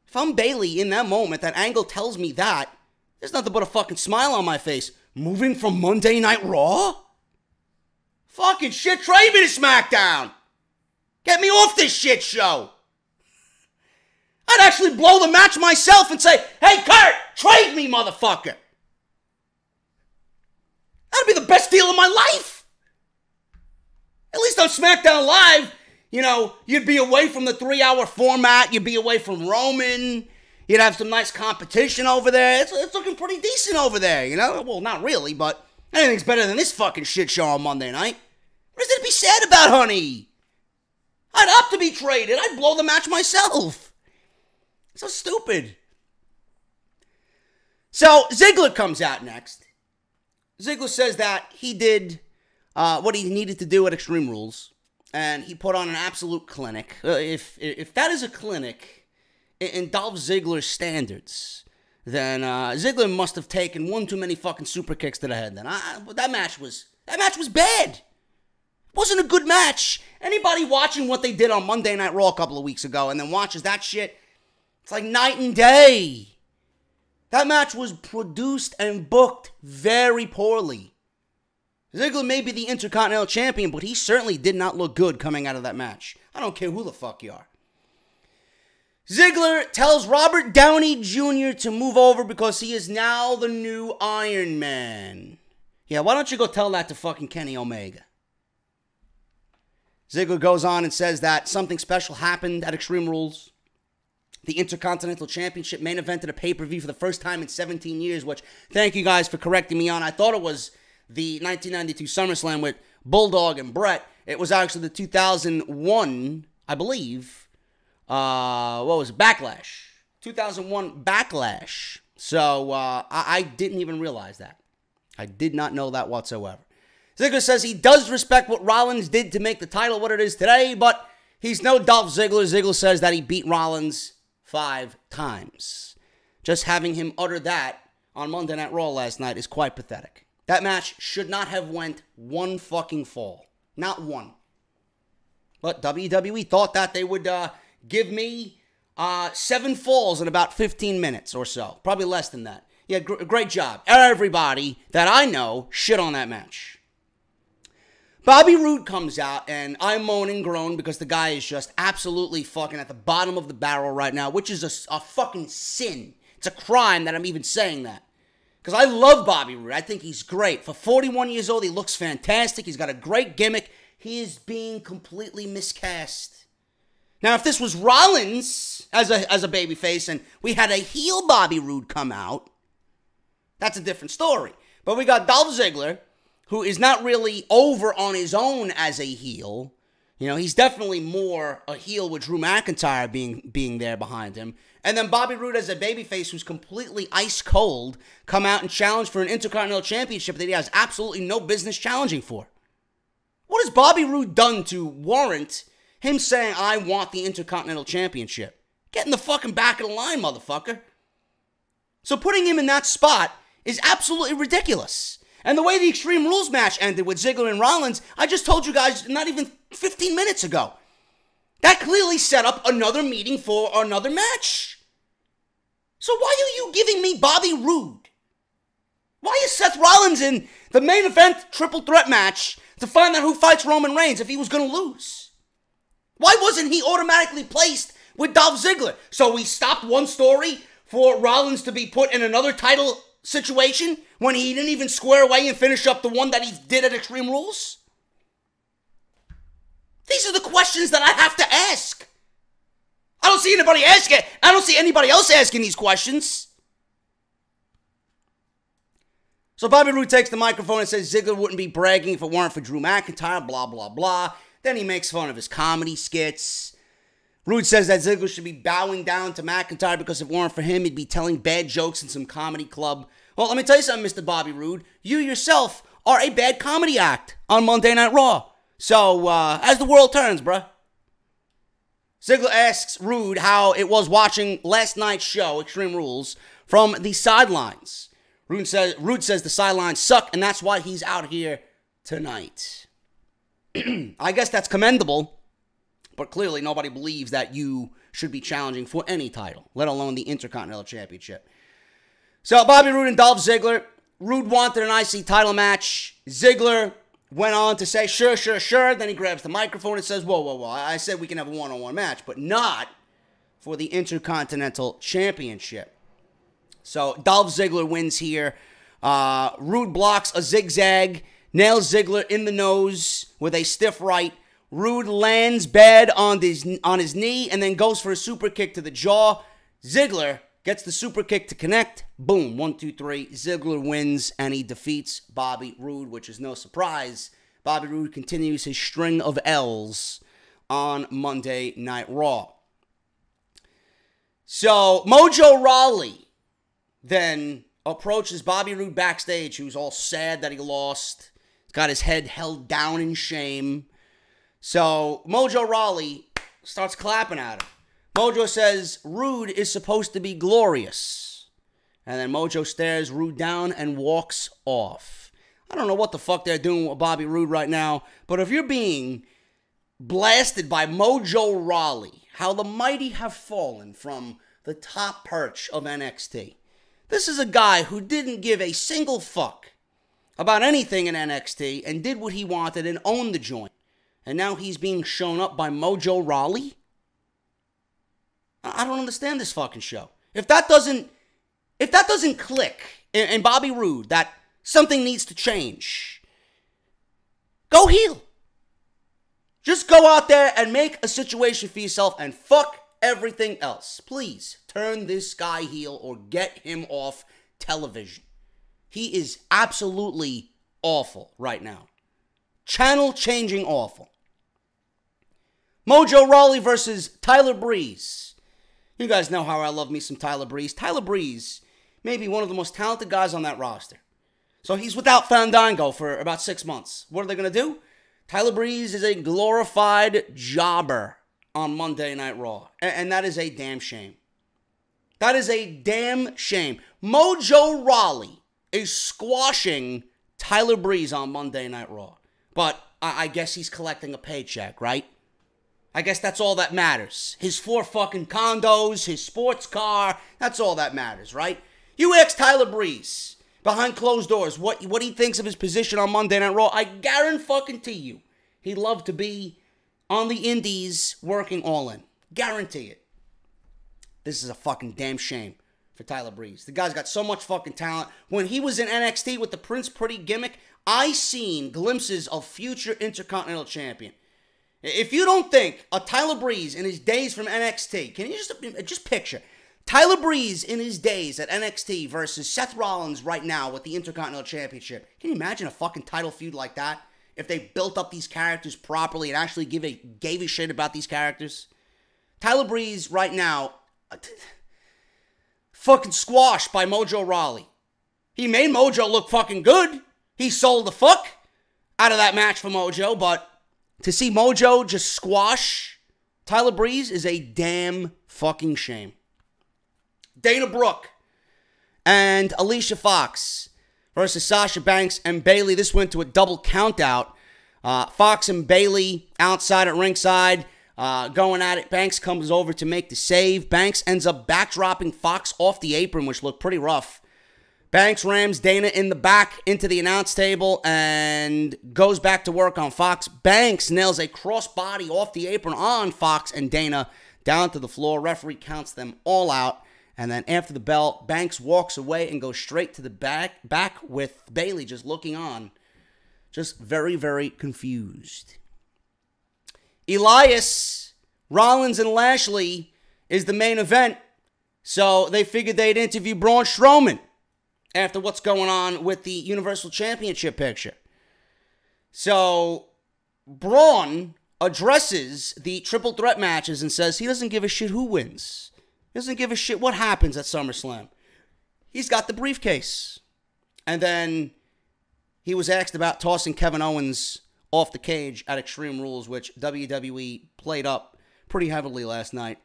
If I'm Bayley in that moment, that Angle tells me that, there's nothing but a fucking smile on my face. Moving from Monday Night Raw? Fucking shit, trade me to SmackDown. Get me off this shit show. I'd actually blow the match myself and say, hey, Kurt, trade me, motherfucker. That'd be the best deal of my life. At least on SmackDown Live, you know, you'd be away from the 3-hour format. You'd be away from Roman. You'd have some nice competition over there. It's looking pretty decent over there, you know? Well, not really, but anything's better than this fucking shit show on Monday night. What is there to be sad about, honey? I'd opt to be traded. I'd blow the match myself. So stupid. So Ziggler comes out next. Ziggler says that he did what he needed to do at Extreme Rules, and he put on an absolute clinic. If that is a clinic in Dolph Ziggler's standards, then Ziggler must have taken one too many fucking super kicks to the head. Then that match was bad. It wasn't a good match. Anybody watching what they did on Monday Night Raw a couple of weeks ago and then watches that shit, it's like night and day. That match was produced and booked very poorly. Ziggler may be the Intercontinental Champion, but he certainly did not look good coming out of that match. I don't care who the fuck you are. Ziggler tells Robert Downey Jr. to move over because he is now the new Iron Man. Yeah, why don't you go tell that to fucking Kenny Omega? Ziggler goes on and says that something special happened at Extreme Rules. The Intercontinental Championship main evented a pay-per-view for the first time in 17 years, which, thank you guys for correcting me on. I thought it was the 1992 SummerSlam with Bulldog and Brett. It was actually the 2001, I believe, Backlash. 2001 Backlash. So, I didn't even realize that. I did not know that whatsoever. Ziggler says he does respect what Rollins did to make the title what it is today, but he's no Dolph Ziggler. Ziggler says that he beat Rollins 5 times. Just having him utter that on Monday Night Raw last night is quite pathetic. That match should not have went one fucking fall. Not one. But WWE thought that they would give me 7 falls in about 15 minutes or so. Probably less than that. Yeah, great job. Everybody that I know shit on that match. Bobby Roode comes out, and I moan and groan because the guy is just absolutely fucking at the bottom of the barrel right now, which is a fucking sin. It's a crime that I'm even saying that. Because I love Bobby Roode. I think he's great. For 41 years old, he looks fantastic. He's got a great gimmick. He is being completely miscast. Now, if this was Rollins as a babyface and we had a heel Bobby Roode come out, that's a different story. But we got Dolph Ziggler, who is not really over on his own as a heel. You know, he's definitely more a heel with Drew McIntyre being there behind him. And then Bobby Roode as a babyface who's completely ice cold come out and challenge for an Intercontinental Championship that he has absolutely no business challenging for. What has Bobby Roode done to warrant him saying, I want the Intercontinental Championship? Get in the fucking back of the line, motherfucker. So putting him in that spot is absolutely ridiculous. And the way the Extreme Rules match ended with Ziggler and Rollins, I just told you guys not even 15 minutes ago. That clearly set up another meeting for another match. So why are you giving me Bobby Roode? Why is Seth Rollins in the main event triple threat match to find out who fights Roman Reigns if he was going to lose? Why wasn't he automatically placed with Dolph Ziggler? So we stopped one story for Rollins to be put in another title situation when he didn't even square away and finish up the one that he did at Extreme Rules? These are the questions that I have to ask. I don't see anybody asking. I don't see anybody else asking these questions. So Bobby Roode takes the microphone and says Ziggler wouldn't be bragging if it weren't for Drew McIntyre, blah, blah, blah. Then he makes fun of his comedy skits. Roode says that Ziggler should be bowing down to McIntyre because if it weren't for him, he'd be telling bad jokes in some comedy club. Well, let me tell you something, Mr. Bobby Roode. You yourself are a bad comedy act on Monday Night Raw. So, as the world turns, bruh. Ziggler asks Roode how it was watching last night's show, Extreme Rules, from the sidelines. Roode says the sidelines suck, and that's why he's out here tonight. I guess that's commendable, but clearly nobody believes that you should be challenging for any title, let alone the Intercontinental Championship. So Bobby Roode and Dolph Ziggler. Roode wanted an IC title match. Ziggler went on to say, sure, sure, sure. Then he grabs the microphone and says, whoa, whoa, whoa. I said we can have a one-on-one match, but not for the Intercontinental Championship. So Dolph Ziggler wins here. Roode blocks a zigzag, nails Ziggler in the nose with a stiff right. Roode lands bad on his knee and then goes for a super kick to the jaw. Ziggler gets the super kick to connect. Boom, 1, 2, 3. Ziggler wins and he defeats Bobby Roode, which is no surprise. Bobby Roode continues his string of L's on Monday Night Raw. So Mojo Rowley then approaches Bobby Roode backstage, who's all sad that he lost. He's got his head held down in shame. So Mojo Rowley starts clapping at him. Mojo says Roode is supposed to be glorious. And then Mojo stares Roode down and walks off. I don't know what the fuck they're doing with Bobby Roode right now, but if you're being blasted by Mojo Rowley, how the mighty have fallen from the top perch of NXT. This is a guy who didn't give a single fuck about anything in NXT and did what he wanted and owned the joint. And now he's being shown up by Mojo Rowley? I don't understand this fucking show. If that doesn't click in Bobby Roode that something needs to change, go heel. Just go out there and make a situation for yourself and fuck everything else. Please turn this guy heel or get him off television. He is absolutely awful right now. Channel changing awful. Mojo Rowley versus Tyler Breeze. You guys know how I love me some Tyler Breeze. Tyler Breeze may be one of the most talented guys on that roster. So he's without Fandango for about 6 months. What are they going to do? Tyler Breeze is a glorified jobber on Monday Night Raw. And that is a damn shame. That is a damn shame. Mojo Rowley is squashing Tyler Breeze on Monday Night Raw. But I guess he's collecting a paycheck, right? I guess that's all that matters. His 4 fucking condos, his sports car, that's all that matters, right? You ask Tyler Breeze behind closed doors what he thinks of his position on Monday Night Raw. I guarantee you he'd love to be on the indies working all in. Guarantee it. This is a fucking damn shame for Tyler Breeze. The guy's got so much fucking talent. When he was in NXT with the Prince Pretty gimmick, I seen glimpses of future Intercontinental Champion. If you don't think a Tyler Breeze in his days from NXT, can you just picture Tyler Breeze in his days at NXT versus Seth Rollins right now with the Intercontinental Championship? Can you imagine a fucking title feud like that? If they built up these characters properly and actually gave a shit about these characters? Tyler Breeze right now, fucking squashed by Mojo Rowley. He made Mojo look fucking good. He sold the fuck out of that match for Mojo, but to see Mojo just squash Tyler Breeze is a damn fucking shame. Dana Brooke and Alicia Fox versus Sasha Banks and Bayley. This went to a double count out. Fox and Bayley outside at ringside, going at it. Banks comes over to make the save. Banks ends up backdropping Fox off the apron, which looked pretty rough. Banks rams Dana in the back into the announce table and goes back to work on Fox. Banks nails a crossbody off the apron on Fox and Dana down to the floor. Referee counts them all out. And then after the bell, Banks walks away and goes straight to the back with Bayley just looking on. Just very, very confused. Elias, Rollins, and Lashley is the main event. So they figured they'd interview Braun Strowman after what's going on with the Universal Championship picture. So Braun addresses the triple threat matches and says he doesn't give a shit who wins. He doesn't give a shit what happens at SummerSlam. He's got the briefcase. And then he was asked about tossing Kevin Owens off the cage at Extreme Rules, which WWE played up pretty heavily last night.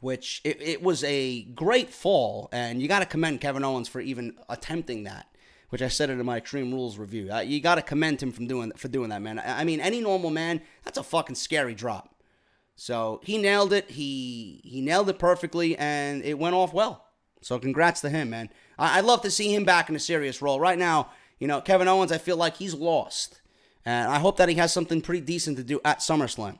Which it was a great fall, and you got to commend Kevin Owens for even attempting that, which I said it in my Extreme Rules review. You got to commend him for doing that, man. I mean, any normal man, that's a fucking scary drop. So he nailed it. He nailed it perfectly, and it went off well. So congrats to him, man. I'd love to see him back in a serious role. Right now, you know, Kevin Owens, I feel like he's lost, and I hope that he has something pretty decent to do at SummerSlam.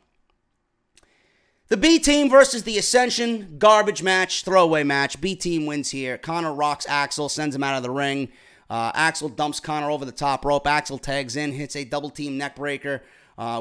The B Team versus the Ascension, garbage match, throwaway match. B Team wins here. Connor rocks Axel, sends him out of the ring. Axel dumps Connor over the top rope. Axel tags in, hits a double team neck breaker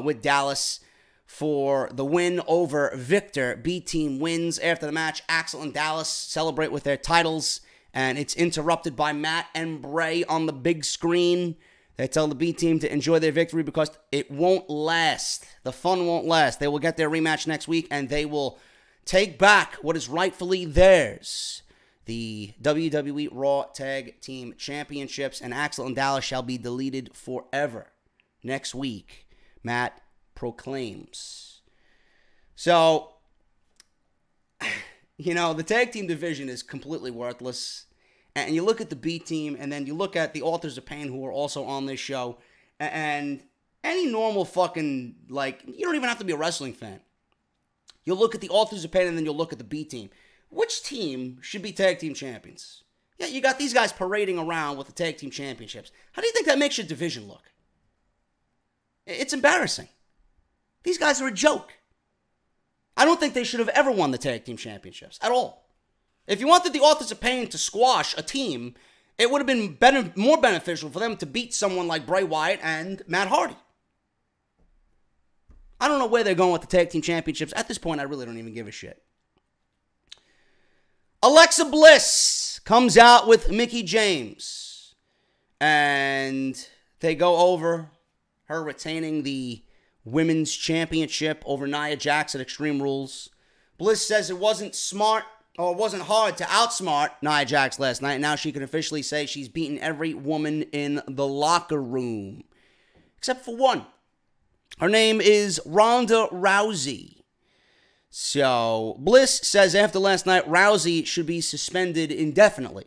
with Dallas for the win over Victor. B Team wins. After the match, Axel and Dallas celebrate with their titles, and it's interrupted by Matt and Bray on the big screen. They tell the B Team to enjoy their victory because it won't last. The fun won't last. They will get their rematch next week, and they will take back what is rightfully theirs. The WWE Raw Tag Team Championships, and Axel and Dallas shall be deleted forever. Next week, Matt proclaims. So, you know, the tag team division is completely worthless. And you look at the B Team, and then you look at the Authors of Pain, who are also on this show, and any normal fucking, like, you don't even have to be a wrestling fan. You'll look at the Authors of Pain, and then you'll look at the B Team. Which team should be tag team champions? Yeah, you got these guys parading around with the tag team championships. How do you think that makes your division look? It's embarrassing. These guys are a joke. I don't think they should have ever won the tag team championships at all. If you wanted the Authors of Pain to squash a team, it would have been more beneficial for them to beat someone like Bray Wyatt and Matt Hardy. I don't know where they're going with the tag team championships. At this point, I really don't even give a shit. Alexa Bliss comes out with Mickie James, and they go over her retaining the women's championship over Nia Jax at Extreme Rules. Bliss says it wasn't smart, or it wasn't hard to outsmart Nia Jax last night. Now she can officially say she's beaten every woman in the locker room. Except for one. Her name is Ronda Rousey. So, Bliss says after last night, Rousey should be suspended indefinitely.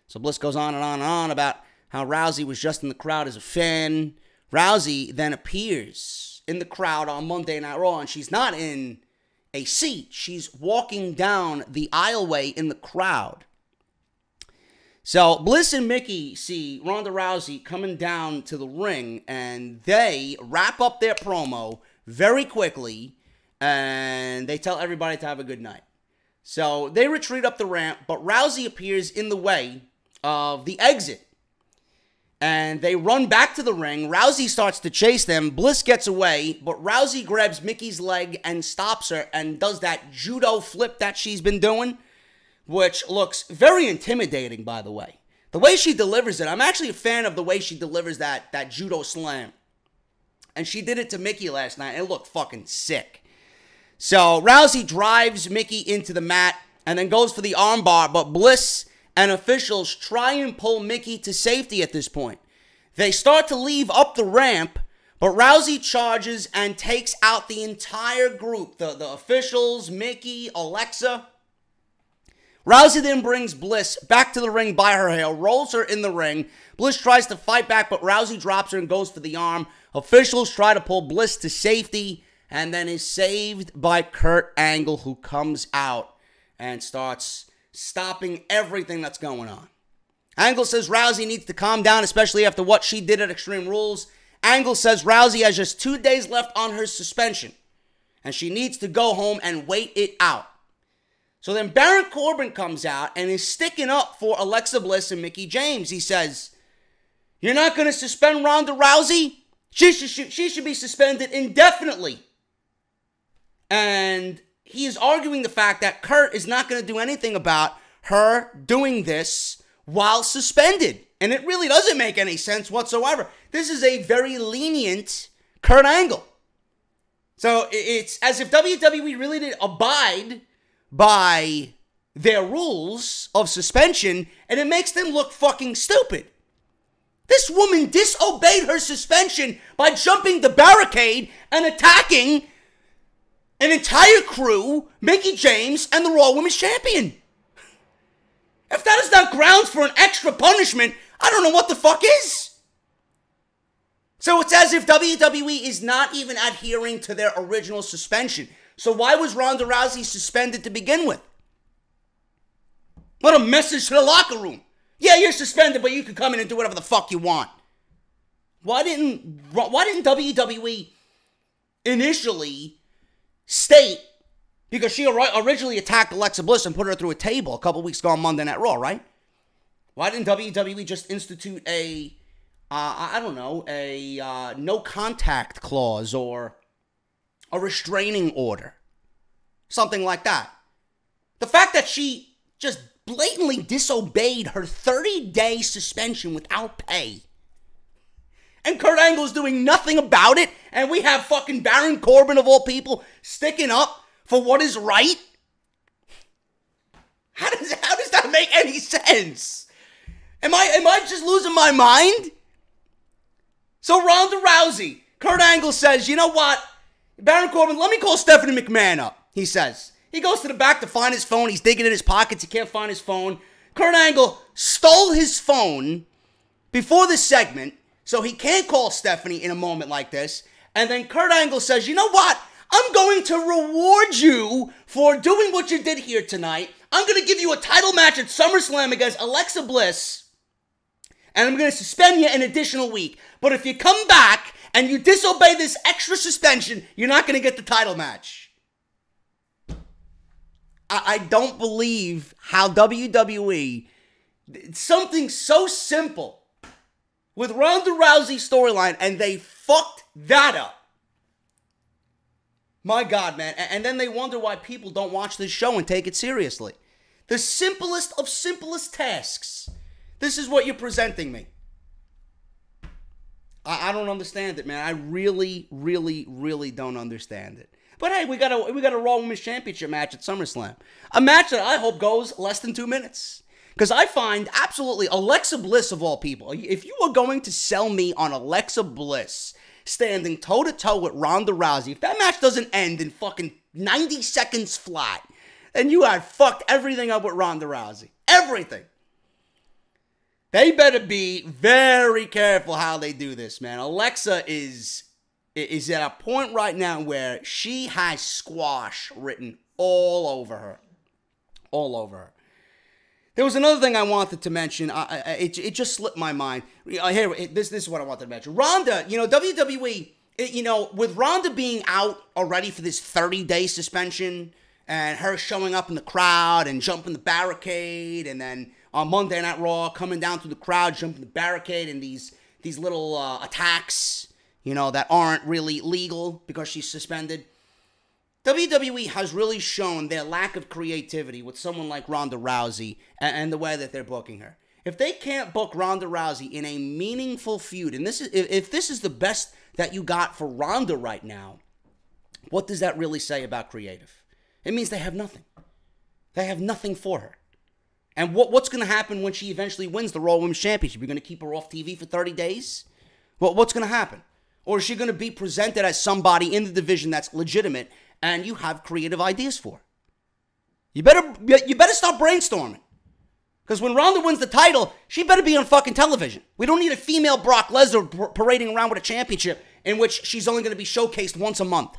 So Bliss goes on and on and on about how Rousey was just in the crowd as a fan. Rousey then appears in the crowd on Monday Night Raw, and she's not in a seat. She's walking down the aisleway in the crowd. So Bliss and Mickie see Ronda Rousey coming down to the ring, and they wrap up their promo very quickly, and they tell everybody to have a good night. So they retreat up the ramp, but Rousey appears in the way of the exit. And they run back to the ring. Rousey starts to chase them. Bliss gets away, but Rousey grabs Mickey's leg and stops her and does that judo flip that she's been doing, which looks very intimidating, by the way. The way she delivers it, I'm actually a fan of the way she delivers that judo slam. And she did it to Mickie last night. It looked fucking sick. So Rousey drives Mickie into the mat and then goes for the armbar, but Bliss and officials try and pull Mickie to safety at this point. They start to leave up the ramp, but Rousey charges and takes out the entire group. The officials, Mickie, Alexa. Rousey then brings Bliss back to the ring by her hair, rolls her in the ring. Bliss tries to fight back, but Rousey drops her and goes for the arm. Officials try to pull Bliss to safety and then is saved by Kurt Angle, who comes out and starts stopping everything that's going on. Angle says Rousey needs to calm down, especially after what she did at Extreme Rules. Angle says Rousey has just 2 days left on her suspension, and she needs to go home and wait it out. So then Baron Corbin comes out and is sticking up for Alexa Bliss and Mickie James. He says, you're not going to suspend Ronda Rousey? She should be suspended indefinitely. And he is arguing the fact that Kurt is not going to do anything about her doing this while suspended. And it really doesn't make any sense whatsoever. This is a very lenient Kurt Angle. So it's as if WWE really did abide by their rules of suspension, and it makes them look fucking stupid. This woman disobeyed her suspension by jumping the barricade and attacking an entire crew, Mickie James, and the Raw Women's Champion. If that is not grounds for an extra punishment, I don't know what the fuck is. So it's as if WWE is not even adhering to their original suspension. So why was Ronda Rousey suspended to begin with? What a message to the locker room. Yeah, you're suspended, but you can come in and do whatever the fuck you want. Why didn't WWE initially state, because she originally attacked Alexa Bliss and put her through a table a couple weeks ago on Monday Night Raw, right? Why didn't WWE just institute a no contact clause or a restraining order? Something like that. The fact that she just blatantly disobeyed her 30-day suspension without pay, and Kurt Angle's doing nothing about it, and we have fucking Baron Corbin, of all people, sticking up for what is right? How does that make any sense? Am I just losing my mind? So Ronda Rousey, Kurt Angle says, you know what? Baron Corbin, let me call Stephanie McMahon up, he says. He goes to the back to find his phone. He's digging in his pockets. He can't find his phone. Kurt Angle stole his phone before this segment, so he can't call Stephanie in a moment like this. And then Kurt Angle says, you know what? I'm going to reward you for doing what you did here tonight. I'm going to give you a title match at SummerSlam against Alexa Bliss, and I'm going to suspend you an additional week. But if you come back and you disobey this extra suspension, you're not going to get the title match. I don't believe how WWE, something so simple with Ronda Rousey's storyline, and they fucked that up. My God, man. And then they wonder why people don't watch this show and take it seriously. The simplest of simplest tasks. This is what you're presenting me. I don't understand it, man. I really, really, really don't understand it. But hey, we got a Raw Women's Championship match at SummerSlam. A match that I hope goes less than 2 minutes. Because I find absolutely Alexa Bliss, of all people, if you are going to sell me on Alexa Bliss standing toe-to-toe with Ronda Rousey, if that match doesn't end in fucking 90 seconds flat, then you have fucked everything up with Ronda Rousey. Everything. They better be very careful how they do this, man. Alexa is at a point right now where she has squash written all over her. All over her. There was another thing I wanted to mention. It just slipped my mind. This is what I wanted to mention. Ronda, WWE, with Ronda being out already for this 30-day suspension and her showing up in the crowd and jumping the barricade, and then on Monday Night Raw coming down through the crowd, jumping the barricade, and these little attacks, that aren't really legal because she's suspended. WWE has really shown their lack of creativity with someone like Ronda Rousey and the way that they're booking her. If they can't book Ronda Rousey in a meaningful feud, and if this is the best that you got for Ronda right now, what does that really say about creative? It means they have nothing. They have nothing for her. And what's going to happen when she eventually wins the Raw Women's Championship? You're going to keep her off TV for 30 days? What's going to happen? Or is she going to be presented as somebody in the division that's legitimate and you have creative ideas for? You better start brainstorming. Because when Ronda wins the title, she better be on fucking television. We don't need a female Brock Lesnar parading around with a championship in which she's only going to be showcased once a month.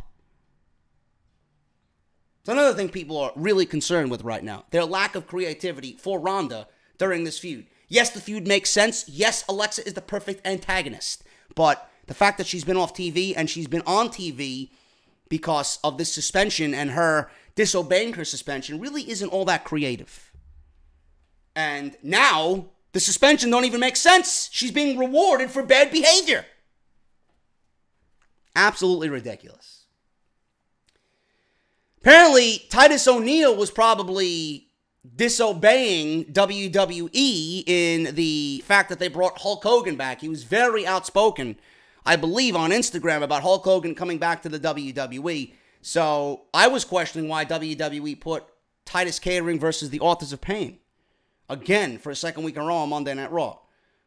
It's another thing people are really concerned with right now. Their lack of creativity for Ronda during this feud. Yes, the feud makes sense. Yes, Alexa is the perfect antagonist. But the fact that she's been off TV and she's been on TV because of this suspension and her disobeying her suspension really isn't all that creative. And now the suspension don't even make sense. She's being rewarded for bad behavior. Absolutely ridiculous. Apparently, Titus O'Neil was probably disobeying WWE in the fact that they brought Hulk Hogan back. He was very outspoken, I believe, on Instagram about Hulk Hogan coming back to the WWE. So I was questioning why WWE put Titus Catering versus the Authors of Pain again for a second week in a row on Monday Night Raw.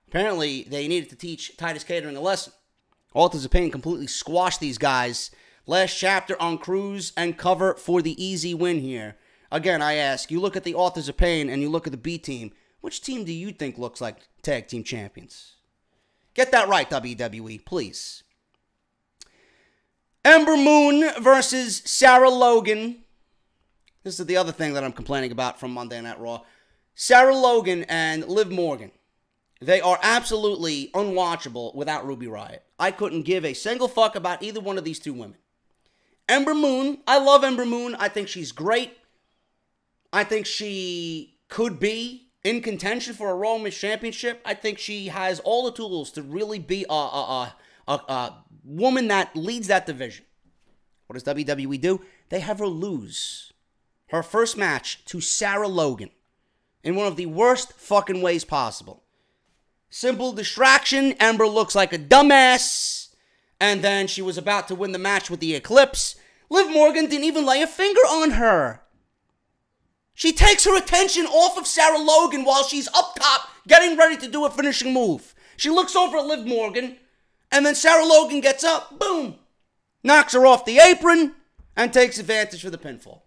Apparently, they needed to teach Titus Catering a lesson. Authors of Pain completely squashed these guys. Last chapter on Cruise and cover for the easy win here. Again, I ask, you look at the Authors of Pain and you look at the B team, which team do you think looks like tag team champions? Get that right, WWE, please. Ember Moon versus Sarah Logan. This is the other thing that I'm complaining about from Monday Night Raw. Sarah Logan and Liv Morgan. They are absolutely unwatchable without Ruby Riott. I couldn't give a single fuck about either one of these two women. Ember Moon, I love Ember Moon. I think she's great. I think she could be in contention for a Raw Women's Championship. I think she has all the tools to really be a woman that leads that division. What does WWE do? They have her lose her first match to Sarah Logan in one of the worst fucking ways possible. Simple distraction. Ember looks like a dumbass. And then she was about to win the match with the Eclipse. Liv Morgan didn't even lay a finger on her. She takes her attention off of Sarah Logan while she's up top getting ready to do a finishing move. She looks over at Liv Morgan, and then Sarah Logan gets up, boom, knocks her off the apron, and takes advantage for the pinfall.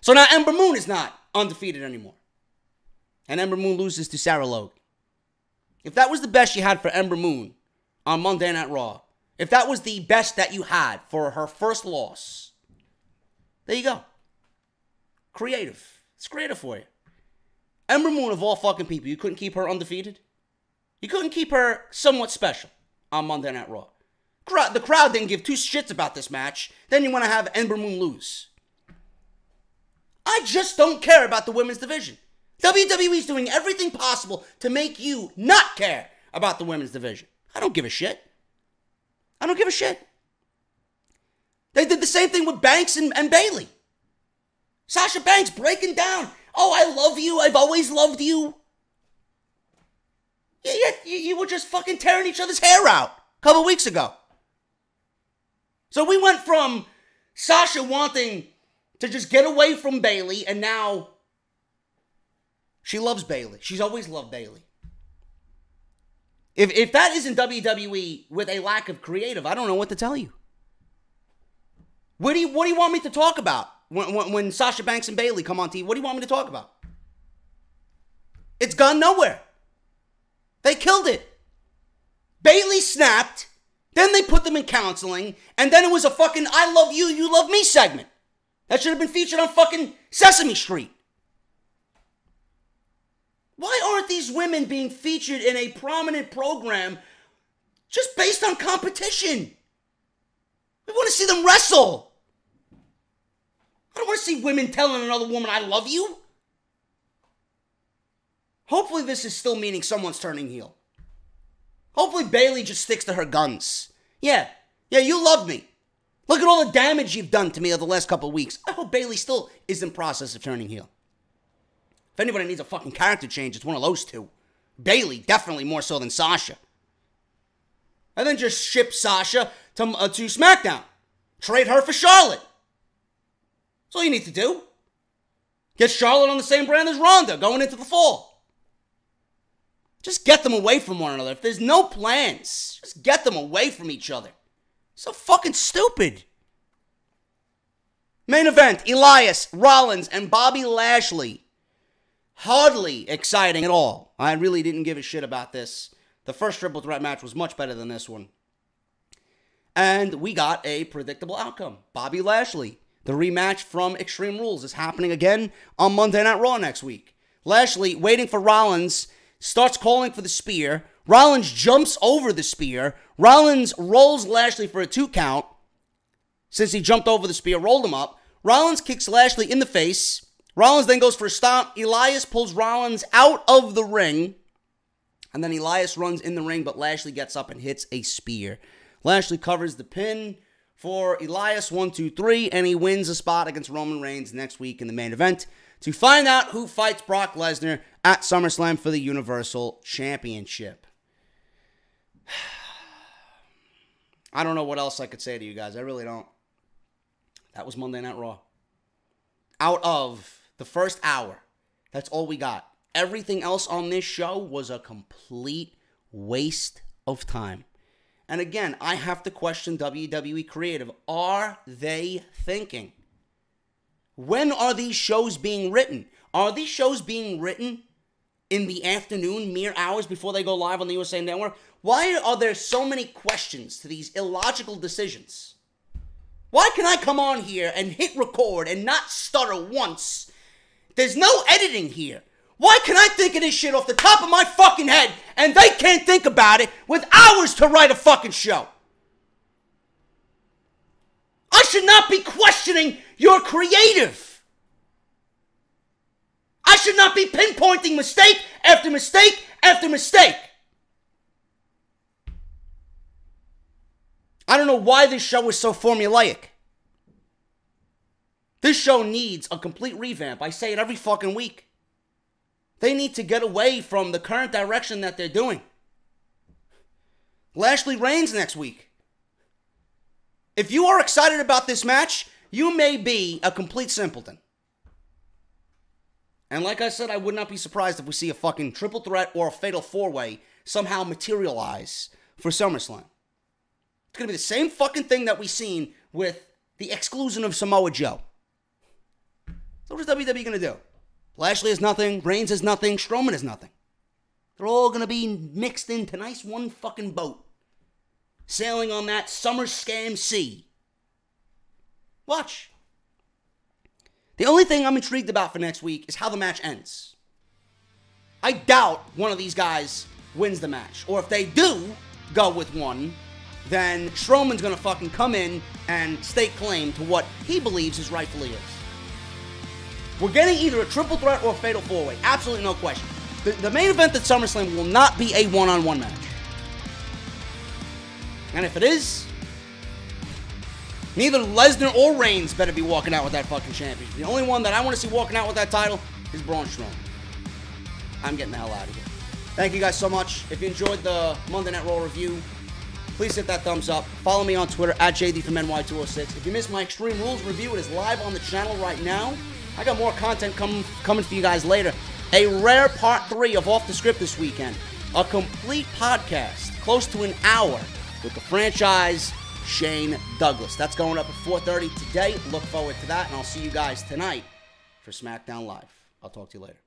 So now Ember Moon is not undefeated anymore. And Ember Moon loses to Sarah Logan. If that was the best you had for Ember Moon on Monday Night Raw, if that was the best that you had for her first loss, there you go. Creative. It's creative for you. Ember Moon, of all fucking people, you couldn't keep her undefeated? You couldn't keep her somewhat special on Monday Night Raw. The crowd didn't give two shits about this match. Then you want to have Ember Moon lose. I just don't care about the women's division. WWE's doing everything possible to make you not care about the women's division. I don't give a shit. I don't give a shit. They did the same thing with Banks and Bayley. Sasha Banks breaking down. Oh, I love you. I've always loved you. You were just fucking tearing each other's hair out a couple weeks ago. So we went from Sasha wanting to just get away from Bayley, and now she loves Bayley. She's always loved Bayley. If that isn't WWE with a lack of creative, I don't know what to tell you. What do you want me to talk about when Sasha Banks and Bayley come on TV? What do you want me to talk about? It's gone nowhere. They killed it. Bayley snapped, then they put them in counseling, and then it was a fucking I love you, you love me segment. That should have been featured on fucking Sesame Street. Why aren't these women being featured in a prominent program just based on competition? We want to see them wrestle. I don't want to see women telling another woman, I love you. Hopefully this is still meaning someone's turning heel. Hopefully Bayley just sticks to her guns. Yeah, you love me. Look at all the damage you've done to me over the last couple of weeks. I hope Bayley still is in process of turning heel. If anybody needs a fucking character change, it's one of those two. Bayley, definitely more so than Sasha. And then just ship Sasha to SmackDown. Trade her for Charlotte. That's all you need to do. Get Charlotte on the same brand as Ronda going into the fall. Just get them away from one another. If there's no plans, just get them away from each other. So fucking stupid. Main event, Elias, Rollins, and Bobby Lashley. Hardly exciting at all. I really didn't give a shit about this. The first triple threat match was much better than this one. And we got a predictable outcome. Bobby Lashley, the rematch from Extreme Rules, is happening again on Monday Night Raw next week. Lashley, waiting for Rollins, starts calling for the spear. Rollins jumps over the spear. Rollins rolls Lashley for a 2 count. since he jumped over the spear, rolled him up. Rollins kicks Lashley in the face. Rollins then goes for a stomp. Elias pulls Rollins out of the ring. And then Elias runs in the ring, but Lashley gets up and hits a spear. Lashley covers the pin for Elias, 1, 2, 3, and he wins a spot against Roman Reigns next week in the main event to find out who fights Brock Lesnar at SummerSlam for the Universal Championship. I don't know what else I could say to you guys. I really don't. That was Monday Night Raw. Out of the first hour, that's all we got. Everything else on this show was a complete waste of time. And again, I have to question WWE Creative. Are they thinking? When are these shows being written? Are these shows being written in the afternoon, mere hours before they go live on the USA Network? Why are there so many questions to these illogical decisions? Why can I come on here and hit record and not stutter once? There's no editing here. Why can I think of this shit off the top of my fucking head and they can't think about it with hours to write a fucking show? I should not be questioning your creative. I should not be pinpointing mistake after mistake after mistake. I don't know why this show is so formulaic. This show needs a complete revamp. I say it every fucking week. They need to get away from the current direction that they're doing. Lashley Reigns next week. If you are excited about this match, you may be a complete simpleton. And like I said, I would not be surprised if we see a fucking triple threat or a fatal four-way somehow materialize for SummerSlam. It's going to be the same fucking thing that we've seen with the exclusion of Samoa Joe. So what is WWE going to do? Lashley is nothing, Reigns is nothing, Strowman is nothing. They're all going to be mixed into nice one fucking boat. Sailing on that summer scam sea. Watch. The only thing I'm intrigued about for next week is how the match ends. I doubt one of these guys wins the match. Or if they do go with one, then Strowman's going to fucking come in and stake claim to what he believes his rightfully is. We're getting either a triple threat or a fatal four-way. Absolutely no question. The main event at SummerSlam will not be a one-on-one match. And if it is, neither Lesnar or Reigns better be walking out with that fucking championship. The only one that I want to see walking out with that title is Braun Strowman. I'm getting the hell out of here. Thank you guys so much. If you enjoyed the Monday Night Raw review, please hit that thumbs up. Follow me on Twitter at JDFROMNY206. If you missed my Extreme Rules review, it is live on the channel right now. I got more content coming for you guys later. A rare part 3 of Off the Script this weekend. A complete podcast, close to an hour, with the franchise Shane Douglas. That's going up at 4:30 today. Look forward to that, and I'll see you guys tonight for SmackDown Live. I'll talk to you later.